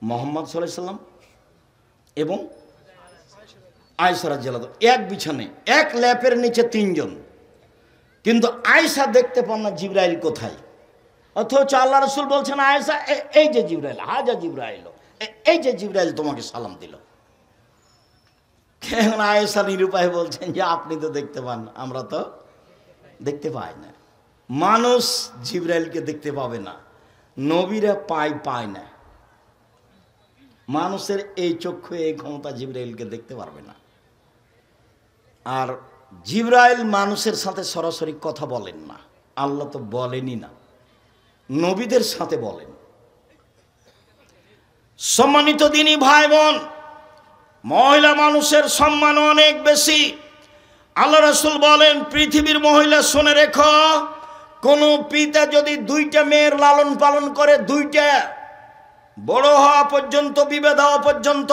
মুহাম্মদ সাল্লাল্লাহু আলাইহি সাল্লাম এবং আয়েশা রাদিয়াল্লাহু তাআলা, এক বিছানে, এক ল্যাপের নিচে তিনজন। কিন্তু আয়েশা দেখতে পান না জিবরাইল কোথায়। অথচ আল্লাহ রাসূল বলছেন, আয়েশা, এই যে জিবরাইল, হাজা জিবরাইল, এই যে জিবরাইল তোমাকে সালাম দিল। কেন আয়েশা নিরুপায় বলছেন যে আপনি তো দেখতে পান, আমরা তো দেখতে পাই না। মানুষ জিবরাইলকে দেখতে পাবে না, নবীরা পায় না। মানুষের এই চক্ষু, এই ক্ষমতা জিবরাইলকে দেখতে পারবে না। আর জিবরাইল মানুষের সাথে সরাসরি কথা বলেন না, আল্লাহ তো বলেনই না, নবীদের সাথে বলেন। সম্মানিত দিনী ভাই বোন, মহিলা মানুষের সম্মান অনেক বেশি। আল্লাহ রাসূল বলেন, পৃথিবীর মহিলা শুনে রেখো, কোন পিতা যদি দুইটা মেয়ের লালন পালন করে, দুইটা বড় হওয়া পর্যন্ত, বিবাহ হওয়া পর্যন্ত,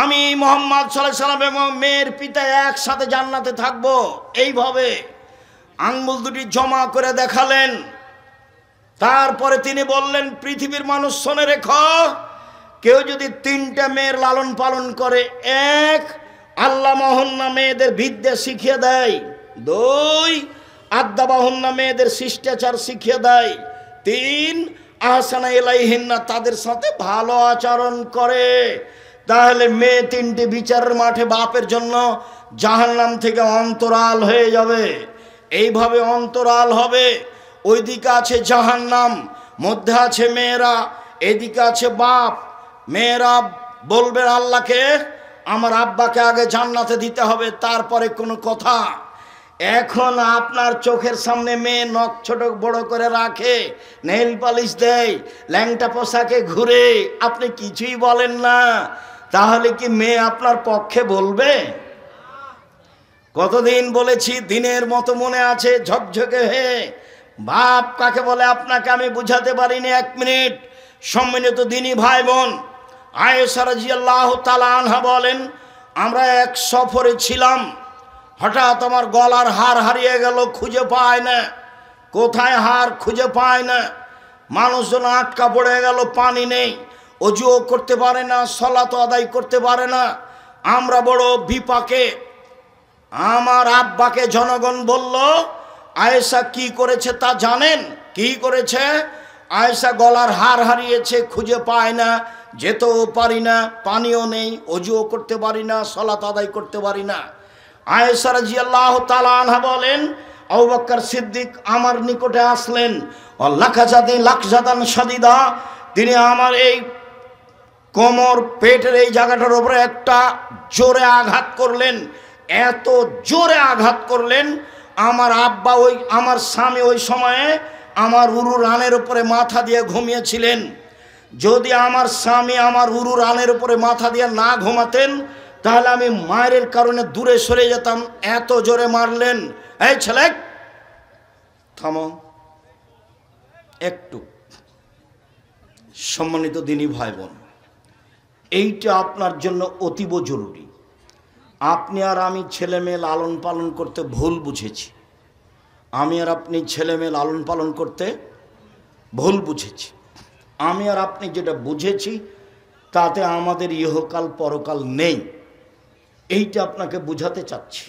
আমি মুহাম্মদ সাল্লাল্লাহু আলাইহি সাল্লাম এবং মেয়ের পিতা একসাথে জান্নাতে থাকবো। এইভাবে আঙ্গুল দুটি জমা করে দেখালেন। তারপরে তিনি বললেন, পৃথিবীর মানুষ শুনে রেখো, কেউ যদি তিনটা মেয়ের লালন পালন করে, এক, আল্লাহ মহন্না মেয়েদের বিদ্যা শিখিয়ে দেয়, দুই, আদ্দা বাহন্না মেয়েদের শিষ্টাচার শিখিয়ে দেয়, তিন, আহসানা ইলাইহিন্না তাদের সাথে ভালো আচরণ করে, তাহলে মেয়ে তিনটি বিচারের মাঠে বাপের জন্য জাহান্নাম থেকে অন্তরাল হয়ে যাবে। এইভাবে অন্তরাল হবে। ওইদিকে আছে জাহান্নাম, মধ্যে আছে মেয়েরা, এদিকে আছে বাপ। মেয়েরা বলবে আল্লাহকে, আমার আব্বাকে আগে জান্নাতে দিতে হবে, তারপরে কোনো কথা। এখন আপনার চোখের সামনে মেয়ে নখ ছোট বড় করে রাখে, নেইল পালিশ দেয়, ল্যাংটা পোশাকে ঘুরে, আপনি কিছুই বলেন না, তাহলে কি মেয়ে আপনার পক্ষে বলবে? কতদিন বলেছি, দিনের মতো মনে আছে, ঝকঝকে হয়ে। বাপ কাকে বলে আপনাকে আমি বুঝাতে পারিনি, এক মিনিট। সম্মানিত দিনী ভাই বোন, আয়েশা রাদিয়াল্লাহু তাআলা আনহা বলেন, আমরা এক সফরে ছিলাম, হঠাৎ আমার গলার হার হারিয়ে গেল, খুঁজে পায় না, কোথায় হার খুঁজে পায় না। মানুষজন আটকা পড়ে গেল, পানি নেই, অজুও করতে পারে না, সালাত আদায় করতে পারে না। আমরা বড় বিপাকে। আমার আব্বাকে জনগণ বলল, আয়েশা কি করেছে তা জানেন? কি করেছে? আয়েশা গলার হার হারিয়েছে, খুঁজে পায় না, যেতেও পারি না, পানিও নেই, অজুও করতে পারি না, সালাত আদায় করতে পারি না। আয়েশা রাদিয়াল্লাহু তাআলা আনহা বলেন, আবু বকর সিদ্দিক আমার নিকটে আসলেন, লাকজাদান শাদীদা, তিনি আমার এই কোমর, পেটের এই জায়গাটার উপরে একটা জোরে আঘাত করলেন। এত জোরে আঘাত করলেন, আমার আব্বা, আমার স্বামী ওই সময়ে আমার উরু রানের উপরে মাথা দিয়ে ঘুমিয়েছিলেন। যদি আমার স্বামী আমার উরু রানের উপরে মাথা দিয়ে না ঘুমাতেন তাহলে আমি মায়ের কারণে দূরে সরে যেতাম। এত জোরে মারলেন। এই ছেলে থামো একটু। সম্মানিত দিনী ভাই বোন, এইটা আপনার জন্য অতীব জরুরি। আপনি আর আমি ছেলে মেয়ে লালন পালন করতে ভুল বুঝেছি। আমি আর আপনি ছেলে মেয়ে লালন পালন করতে ভুল বুঝেছি। আমি আর আপনি যেটা বুঝেছি তাতে আমাদের ইহকাল পরকাল নেই, এইটা আপনাকে বুঝাতে চাচ্ছি।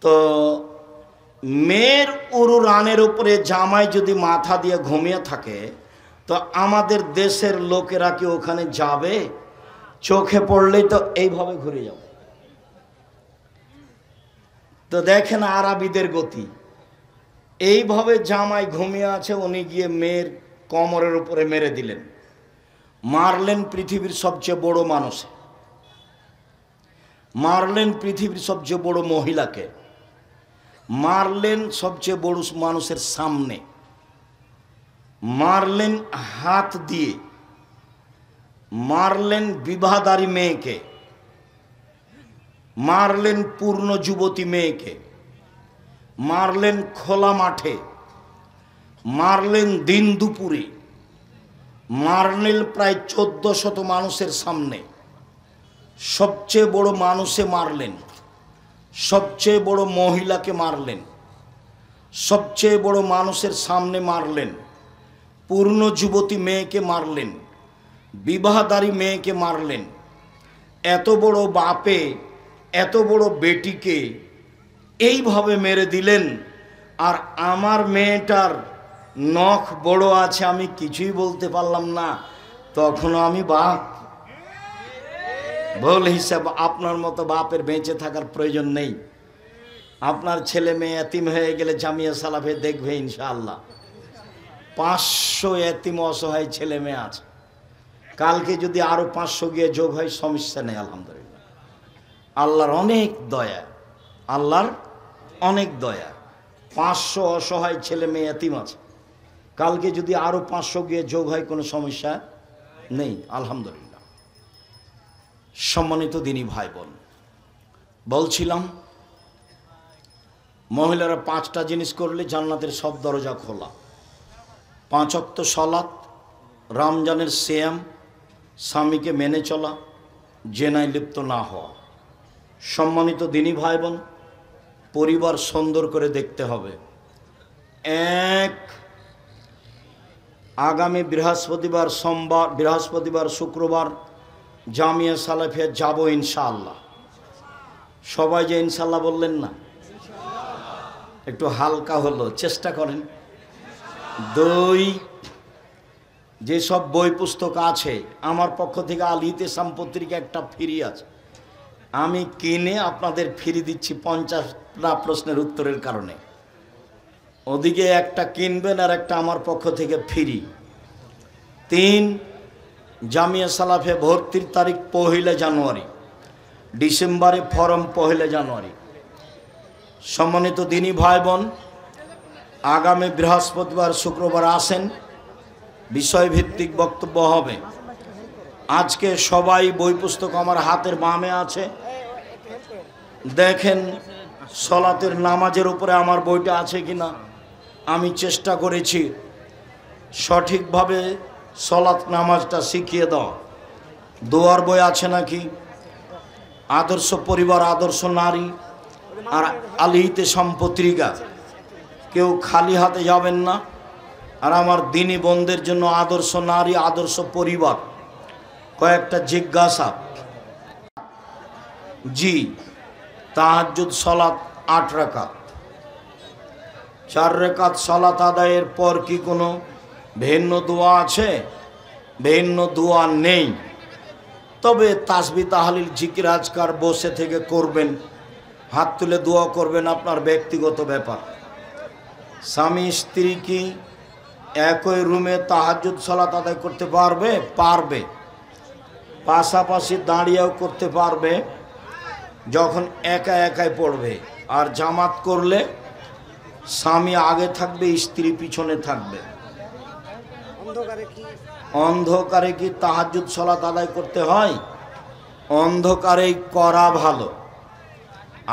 তো মেয়ের উরু রানের উপরে জামাই যদি মাথা দিয়ে ঘুমিয়ে থাকে তো আমাদের দেশের লোকেরা কি ওখানে যাবে? চোখে পড়লেই তো এইভাবে ঘুরে যাবে। তো দেখেন আরবিদের গতি, এইভাবে জামাই ঘুমিয়ে আছে, উনি গিয়ে মেয়ের কোমরের উপরে মেরে দিলেন। মারলেন পৃথিবীর সবচেয়ে বড় মানুষ, মারলেন পৃথিবীর সবচেয়ে বড় মহিলাকে, মারলেন সবচেয়ে বড় মানুষের সামনে, মারলেন হাত দিয়ে, মারলেন বিবাহদারী মেয়েকে, মারলেন পূর্ণ যুবতী মেয়েকে, মারলেন খোলা মাঠে, মারলেন দিন দুপুরে, মারলেন প্রায় 1400 মানুষের সামনে। সবচেয়ে বড় মানুষে মারলেন, সবচেয়ে বড় মহিলাকে মারলেন, সবচেয়ে বড় মানুষের সামনে মারলেন, পূর্ণ যুবতী মেয়েকে মারলেন, বিবাহদারী মেয়েকে মারলেন। এত বড় বাপে এত বড় বেটিকে এইভাবে মেরে দিলেন। আর আমার মেয়েটার নখ বড় আছে, আমি কিছুই বলতে পারলাম না, তখনও আমি বাপ। ভুল হিসাব। আপনার মতো বাপের বেঁচে থাকার প্রয়োজন নেই। আপনার ছেলে মেয়ে এতিম হয়ে গেলে জামিয়া সালাফে দেখবে ইনশাআল্লাহ 500 এতিম অসহায় ছেলে মেয়ে আছে। কালকে যদি আরো 500 গিয়ে যোগ হয় সমস্যা নেই। আলহামদুলিল্লাহ, আল্লাহর অনেক দয়া, আল্লাহর অনেক দয়া। 500 অসহায় ছেলে মেয়ে এতিম আছে, কালকে যদি আরো 500 গিয়ে যোগ হয় কোনো সমস্যা নেই। আলহামদুলিল্লাহ। সম্মানিত দিনী ভাই বোন, বলছিলাম মহিলারা 5টা জিনিস করলে জান্নাতের সব দরজা খোলা। 5 ওয়াক্ত সালাত, রমজানের সিয়াম, স্বামীকে মেনে চলা, জেনায় লিপ্ত না হওয়া। সম্মানিত দিনী ভাই বোন, পরিবার সুন্দর করে দেখতে হবে। আগামী বৃহস্পতিবার, সোমবার, বৃহস্পতিবার, শুক্রবার জামিয়া সালাফিয়া যাব ইনশাআল্লাহ। সবাই যে ইনশাআল্লাহ বললেন না, একটু হালকা হলো, চেষ্টা করেন। 2, যেসব বই পুস্তক আছে আমার পক্ষ থেকে আল ইতিসাম পত্রিকা একটা ফ্রি আছে, আমি কিনে আপনাদের ফ্রি দিচ্ছি 50টা প্রশ্নের উত্তরের কারণে। ওদিকে একটা কিনবেন আর একটা আমার পক্ষ থেকে ফ্রি। 3, জামিয়া সালাফে ভর্তির তারিখ 1 জানুয়ারি, ডিসেম্বরে ফরম 1 জানুয়ারি। সম্মানিত দিনী ভাই বোন, আগামী বৃহস্পতিবার, শুক্রবার আসেন, বিষয়ভিত্তিক বক্তব্য হবে। আজকে সবাই বই পুস্তক আমার হাতের বামে আছে, দেখেন সলাতের নামাজের উপরে আমার বইটা আছে কিনা। আমি চেষ্টা করেছি সঠিকভাবে সলাত নামাজটা শিখিয়ে দাও। দোয়ার বই আছে নাকি, আদর্শ পরিবার, আদর্শ নারী, আর আল ইতিসাম পত্রিকা। কেউ খালি হাতে যাবেন না। আর আমার দিনী বোনদের জন্য আদর্শ নারী, আদর্শ পরিবার, কয়েকটা জিজ্ঞাসা। জি, তাহাজ্জুদ সালাত 8 রাকাত, 4 রাকাত সালাত আদায়ের পর কি কোনো ভিন্ন দোয়া আছে? ভিন্ন দোয়া নেই, তবে তাসবিহ তাহলিল জিকির আজকার বসে থেকে করবেন, হাত তুলে দোয়া করবেন, আপনার ব্যক্তিগত ব্যাপার। স্বামী স্ত্রী কি একই রুমে তাহাজ্জুদ সালাত আদায় করতে পারবে? পারবে। পাশাপাশি দাঁড়িয়েও করতে পারবে, যখন একা একাই পড়বে। আর জামাত করলে স্বামী আগে থাকবে, স্ত্রী পিছনে থাকবে। অন্ধকারে কি তাহাজ্জুদ সালাত আদায় করতে হয়? অন্ধকারেই করা ভালো।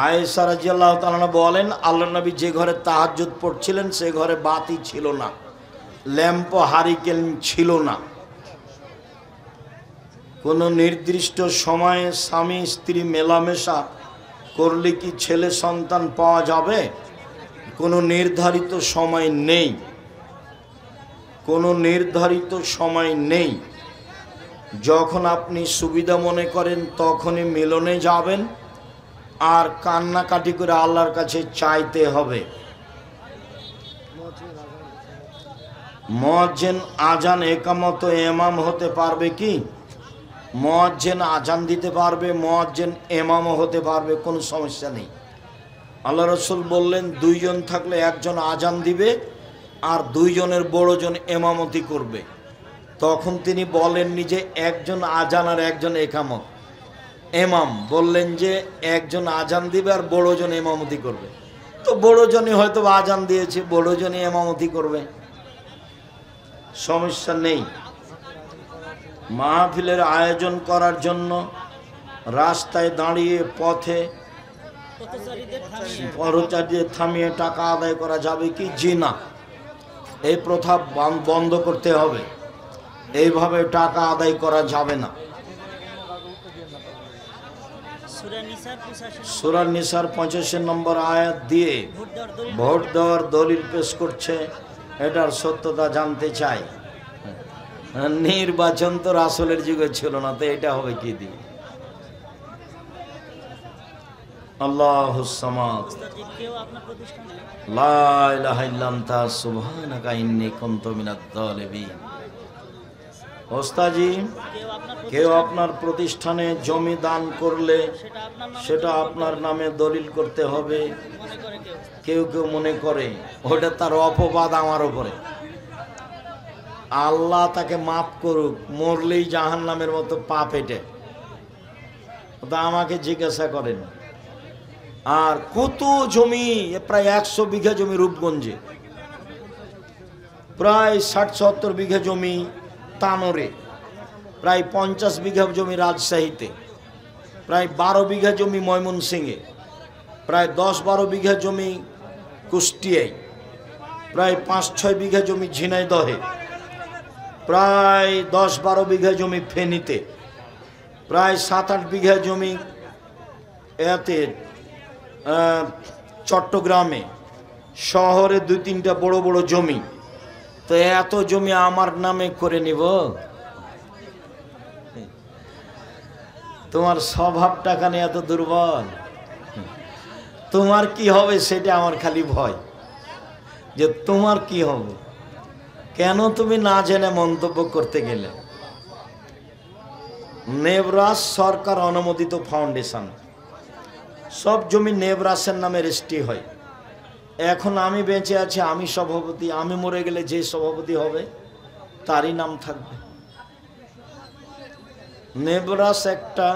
আয়েশা রাদিয়াল্লাহু তাআলা বলেন, আল্লাহর নবী যে ঘরে তাহাজ্জুদ পড়ছিলেন সে ঘরে বাতি ছিল না, ল্যাম্প হারিকেন ছিল না। কোনো নির্দিষ্ট সময়ে স্বামী স্ত্রী মেলামেশা করলে কি ছেলে সন্তান পাওয়া যাবে? কোনো নির্ধারিত সময় নেই, কোনো নির্ধারিত সময় নেই। যখন আপনি সুবিধা মনে করেন তখনই মিলনে যাবেন, আর কান্নাকাটি করে আল্লাহর কাছে চাইতে হবে। মুয়াজ্জিন আজান একামত ইমাম হতে পারবে কি? মুয়াজ্জিন আজান দিতে পারবে, মুয়াজ্জিন ইমামও হতে পারবে, কোনো সমস্যা নেই। আল্লাহ রাসূল বললেন, দুইজন থাকলে একজন আজান দিবে আর দুইজনের বড়জন ইমামতি করবে। তখন তিনি বলেননি যে একজন আজান আর একজন একামত। ইমাম বললেন যে একজন আজান দিবে আর বড়জন ইমামতি করবে। তো বড়জনই হয়তো আজান দিয়েছে, বড়জনই ইমামতি করবে, সমস্যা নেই। মাহফিলের আয়োজন করার জন্য রাস্তায় দাঁড়িয়ে পথে পথচারীদের থামিয়ে টাকা আদায় করা যাবে কি? জি না, এই প্রথা বন্ধ করতে হবে। এইভাবে টাকা আদায় করা যাবে না। সূরা নিসার 85 নম্বর আয়াত দিয়ে ভোট দেওয়ার দলিল পেশ করছে, এটার সত্যতা জানতে চাই। নির্বাচন তো রাসূলের যুগে ছিল না, তো এটা হবে কি দিয়ে? আল্লাহুস সামাদ, লা ইলাহা ইল্লা আনতা সুবহানাকা ইন্নী কুনতু মিনাজ জালিমিন। ওস্তাজি, কেউ আপনার প্রতিষ্ঠানে জমি দান করলে সেটা আপনার নামে দলিল করতে হবে। কেউ কেউ মনে করে ওটা তার অপবাদ আমার উপরে। আল্লাহ তাকে মাফ করুক, মরলেই জাহান্নামের মতো পা পেটে। ওটা আমাকে জিজ্ঞাসা করেন। আর কত জমি, প্রায় 100 বিঘা জমি রূপগঞ্জে, প্রায় 60-70 বিঘা জমি তানোরে, প্রায় 50 বিঘা জমি রাজশাহীতে, প্রায় 12 বিঘা জমি ময়মনসিংহে, প্রায় 10-12 বিঘা জমি কুষ্টিয়ায়, প্রায় 5-6 বিঘা জমি ঝিনাইদহে, প্রায় 10-12 বিঘা জমি ফেনীতে, প্রায় 7-8 বিঘা জমি এতে চট্টগ্রামে, শহরে 2-3টা বড় বড় জমি। তো এত জমি আমার নামে করে নিব? তোমার স্বভাবটা কেন এত দুর্বল? তোমার কি হবে সেটা আমার খালি ভয়, যে তোমার কি হবে। কেন তুমি না জেনে মন্তব্য করতে গেলে? নেবরাস সরকার অনুমোদিত ফাউন্ডেশন, সব জমি নেবরাসের নামে রেজিস্ট্রি হয়। এখন আমি বেঁচে আছি, আমি সভাপতি, আমি মরে গেলে যে সভাপতি হবে তারই নাম থাকবে। নেবরাস একটা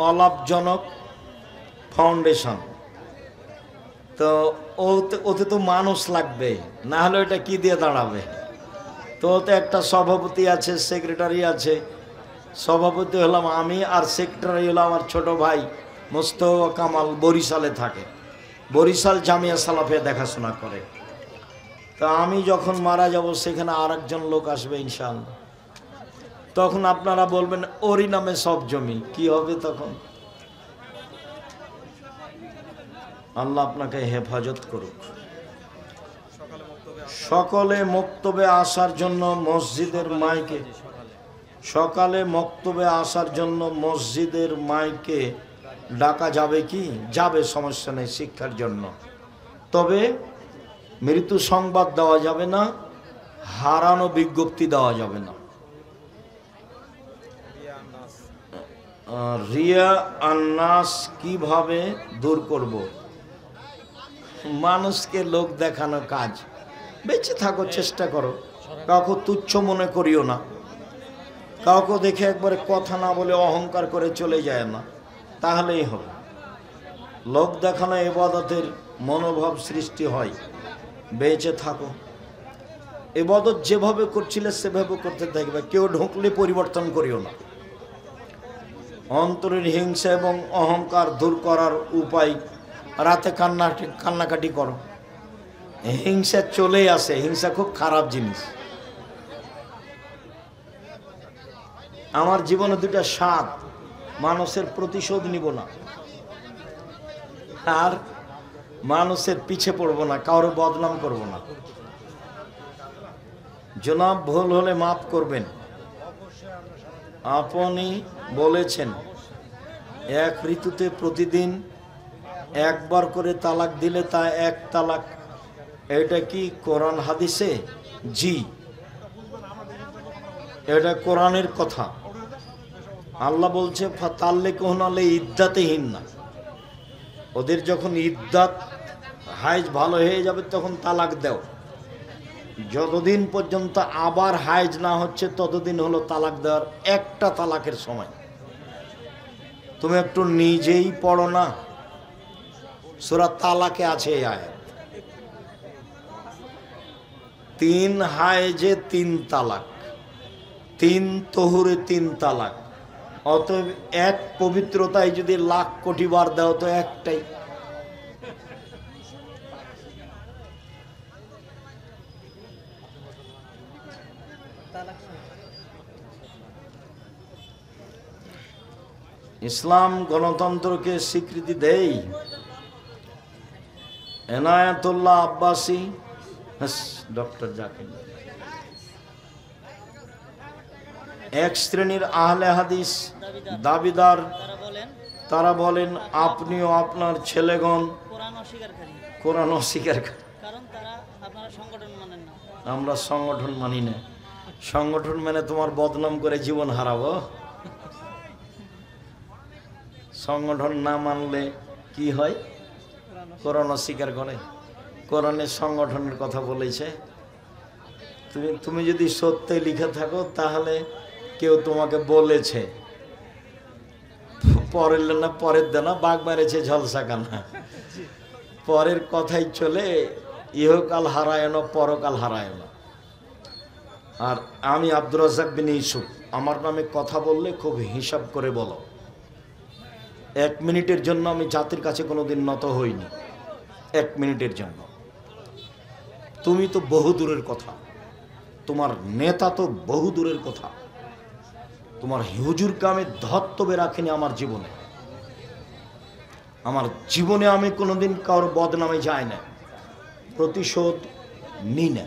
অলাভজনক ফাউন্ডেশন, তো ওতে তো মানুষ লাগবে, না হলে ওটা কি দিয়ে দাঁড়াবে? তো ওতে একটা সভাপতি আছে, সেক্রেটারি আছে। সভাপতি হলাম আমি, আর সেক্রেটারি হলো আমার ছোট ভাই মোস্তফা কামাল, বরিশালে থাকে, বরিশাল জামিয়া সালাফিয়া দেখাশোনা করে। তা আমি যখন মারা যাব সেখানে আর একজন লোক আসবে ইনশাআল্লাহ। তখন আপনারা বলবেন ওরই নামে সব জমি, কি হবে তখন? আল্লাহ আপনাকে হেফাজত করুক। সকালে মক্তবে আসার জন্য মসজিদের মাইকে, সকালে মক্তবে আসার জন্য মসজিদের মাইকে ডাকা যাবে কি? যাবে, সমস্যা নেই, শিক্ষার জন্য। তবে মৃত্যু সংবাদ দেওয়া যাবে না, হারানো বিজ্ঞপ্তি দেওয়া যাবে না। রিয়া আন্নাস কিভাবে দূর করব? মানুষকে লোক দেখানো কাজ। বেঁচে থাকো, চেষ্টা করো, কাউকে তুচ্ছ মনে করিও না। কাউকে দেখে একবারে কথা না বলে অহংকার করে চলে যায় না, তাহলেই হবে। লোক দেখানো ইবাদতের মনোভাব সৃষ্টি হয়। বেঁচে থাকো, ইবাদত যেভাবে করছিলে সেভাবে করতে থাকবে, কেউ ঢুকলে পরিবর্তন করিও না। অন্তরের হিংসা এবং অহংকার দূর করার উপায়, রাতে কান্নাকাটি করো। হিংসা চলেই আসে, হিংসা খুব খারাপ জিনিস। আমার জীবনে দুটা স্বাদ, মানুষের প্রতিশোধ নিব না, আর মানুষের পিছে পড়বো না, কারো বদনাম করব না। জনাব, ভুল হলে মাফ করবেন। আপনি বলেছেন এক ঋতুতে প্রতিদিন একবার করে তালাক দিলে তা এক তালাক, এটা কি কোরআন হাদিসে? জি, এটা কোরআনের কথা। আল্লাহ বলছে ফাতাল্লিকুহুন্না লিইদ্দাতিহিন না, ওদের যখন ইদ্দাত হাইজ ভালো হয়ে যাবে তখন তালাক দাও। যতদিন পর্যন্ত আবার হাইজ না হচ্ছে ততদিন হলো তালাক দেওয়ার একটা তালাকের সময়। তুমি একটু নিজেই পড়ো না, সূরা তালাকে আছে এই আয়াত, 3 হাইজে 3 তালাক, 3 তহুরে 3 তালাক। অতএব এক পবিত্রতায় যদি লাখ কোটি বার দাও তো একটাই। ইসলাম গণতন্ত্রকে স্বীকৃতি দেয়। এনায়েতুল্লাহ আব্বাসী, ডক্টর জাকির, এক শ্রেণীর আহলে হাদিস দাবিদার, তারা বলেন আপনিও আপনার ছেলেগণ কোরআন অস্বীকার করে। আমরা সংগঠন মানি না। সংগঠন মানে তোমার বদনাম করে জীবন হারাবো? সংগঠন না মানলে কি হয়? কোরআন অস্বীকার করে। কোরআনে সংগঠনের কথা বলেছে। তুমি যদি সত্যি লিখে থাকো তাহলে কেউ তোমাকে বলেছে, পরের না পরের দেনা বাঘ মেরেছে ঝলসা কানা, পরের কথাই চলে, ইহকাল হারায় না পরকাল হারায় না। আর আমি আব্দুর রাজ্জাক বিন ইউসুফ, আমার নামে কথা বললে খুব হিসাব করে বলো। 1 মিনিটের জন্য আমি জাতির কাছে কোনোদিন নত হইনি, 1 মিনিটের জন্য। তুমি তো বহু দূরের কথা, তোমার নেতা তো বহু দূরের কথা, তোমার হুজুরকে আমি ধত্তবে রাখিনি আমার জীবনে। আমার জীবনে আমি কোনোদিন কারোর বদনামে যাই না, প্রতিশোধ নিই না।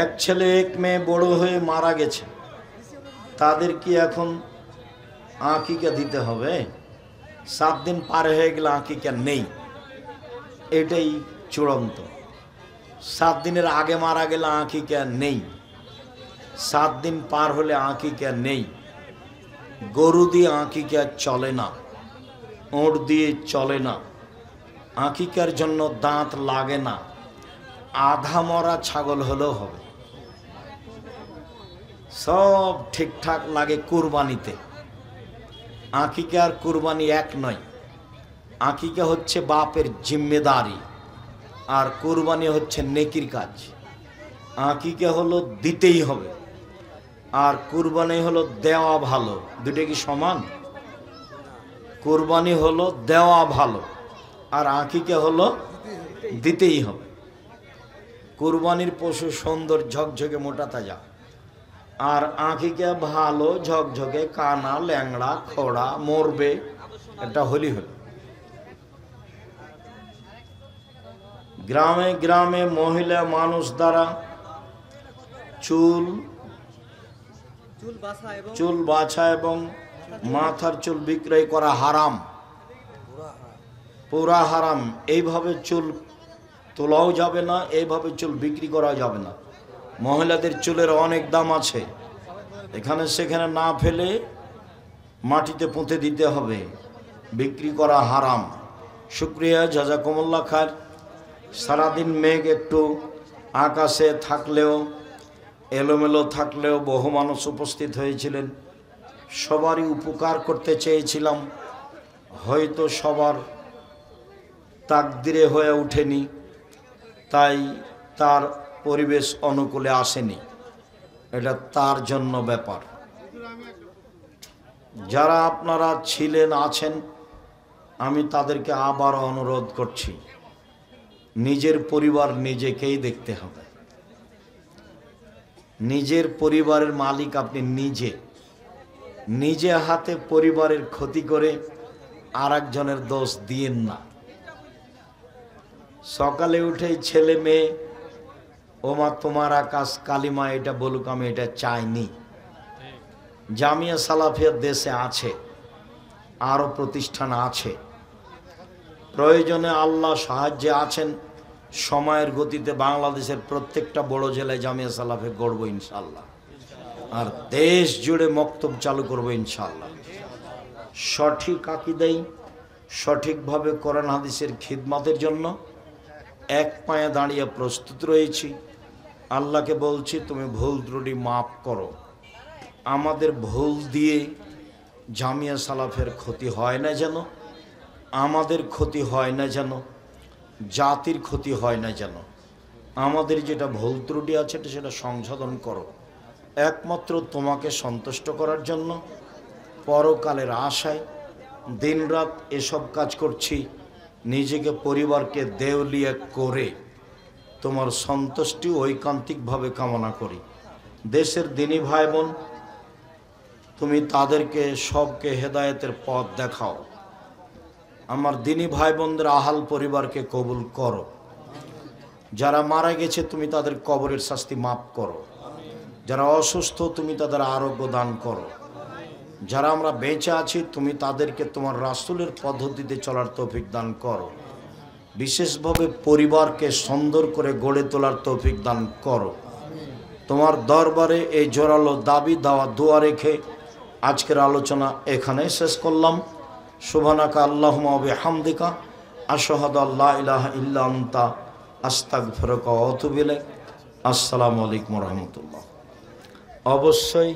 এক ছেলে এক মেয়ে বড় হয়ে মারা গেছে, তাদের কি এখন আকিকা দিতে হবে? 7 দিন পার হয়ে গেলে আকিকা নেই, এটাই চূড়ান্ত। 7 দিনের আগে মারা গেলে আকিকা নেই, 7 দিন পার হলে আকিকা নেই। গরু দিয়ে আকিকা চলে না, ওঁট দিয়ে চলে না, আকিকার জন্য দাঁত লাগে না, আধা মরা ছাগল হলেও হবে। সব ঠিকঠাক লাগে কুরবানিতে। আকিকা আর কুরবানি এক নয়। আকিকা হচ্ছে বাপের জিম্মেদারি, আর কুরবানি হচ্ছে নেকির কাজ। আকিকা হলো দিতেই হবে, আর কুরবানি হলো দেওয়া ভালো। দুটো কি সমান? কুরবানি হলো দেওয়া ভালো, আর আকিকা হলো দিতেই হবে। কুরবানির পশু সুন্দর ঝকঝকে মোটা তাজা, আর আকিকা ভালো ঝকঝকে কানা ল্যাংড়া খোড়া মরবে, এটা হলি হল। গ্রামে গ্রামে মহিলা মানুষ দ্বারা চুল বাছা এবং মাথার চুল বিক্রয় করা হারাম, পুরা হারাম। এইভাবে চুল তোলাও যাবে না, এইভাবে চুল বিক্রি করা যাবে না। মহিলাদের চুলের অনেক দাম আছে, এখানে সেখানে না ফেলে মাটিতে পুঁতে দিতে হবে, বিক্রি করা হারাম। শুক্রিয়া, জাযাকুমুল্লাহ খায়ের। সারাদিন মেঘ একটু আকাশে থাকলেও, এলোমেলো থাকলেও বহু মানুষ উপস্থিত হয়েছিলেন। সবারই উপকার করতে চেয়েছিলাম, হয়তো সবার তাকদিরে হয়ে ওঠেনি, তাই তার পরিবেশ অনুকূলে আসেনি, এটা তার জন্য ব্যাপার। যারা আপনারা ছিলেন আছেন, আমি তাদেরকে আবার অনুরোধ করছি, নিজের পরিবার নিজেকেই দেখতে হবে। নিজের পরিবারের মালিক আপনি নিজে। নিজে হাতে পরিবারের ক্ষতি করে আর একজনের দোষ দিয়েন না। সকালে উঠেই ছেলে মেয়ে, ওমা তোমার আকাশ কালিমা এটা বলুক, আমি এটা চাইনি। জামিয়া সালাফিয়া দেশে আছে, আরও প্রতিষ্ঠান আছে, প্রয়োজনে আল্লাহ সাহায্যে আছেন। সময়ের গতিতে বাংলাদেশের প্রত্যেকটা বড় জেলায় জামিয়া সালাফে গড়ব ইনশাল্লাহ, আর দেশ জুড়ে মক্তব চালু করবো ইনশাল্লাহ। সঠিক আকীদায় সঠিকভাবে কোরআন হাদিসের খিদমতের জন্য এক পায়ে দাঁড়িয়ে প্রস্তুত রয়েছি। আল্লাহকে বলছি, তুমি ভুল ত্রুটি মাফ করো। আমাদের ভুল দিয়ে জামিয়া সালাফের ক্ষতি হয় না যেন, আমাদের ক্ষতি হয় না যেন, জাতির ক্ষতি হয় না যেন। আমাদের যেটা ভুল ত্রুটি আছে সেটা সংশোধন করো, একমাত্র তোমাকে সন্তুষ্ট করার জন্য। পরকালের আশায় দিনরাত এসব কাজ করছি, নিজেকে পরিবারকে দেউলিয়া করে তোমার সন্তুষ্টি ঐকান্তিকভাবে কামনা করি। দেশের দিনী ভাই বোন, তুমি তাদেরকে সবকে হেদায়েতের পথ দেখাও। আমার দিনী ভাই বোনদের আহাল পরিবারকে কবুল করো। যারা মারা গেছে তুমি তাদের কবরের শাস্তি মাফ করো। যারা অসুস্থ তুমি তাদের আরোগ্য দান করো। যারা আমরা বেঁচে আছি তুমি তাদেরকে তোমার রাসূলের পদ্ধতিতে চলার তৌফিক দান করো। বিশেষভাবে পরিবারকে সুন্দর করে গড়ে তোলার তৌফিক দান করো। তোমার দরবারে এই জোরালো দাবি দেওয়া দোয়া রেখে আজকের আলোচনা এখানে শেষ করলাম। সুবহানাকা আল্লাহুম্মা ওয়া বিহামদিকা আশহাদু আল্লা ইলাহা ইল্লা আনতা আস্তাগফিরুকা ওয়া আতুবু ইলাইক। আসসালামু আলাইকুম ওয়া রাহমাতুল্লাহ। অবশ্যই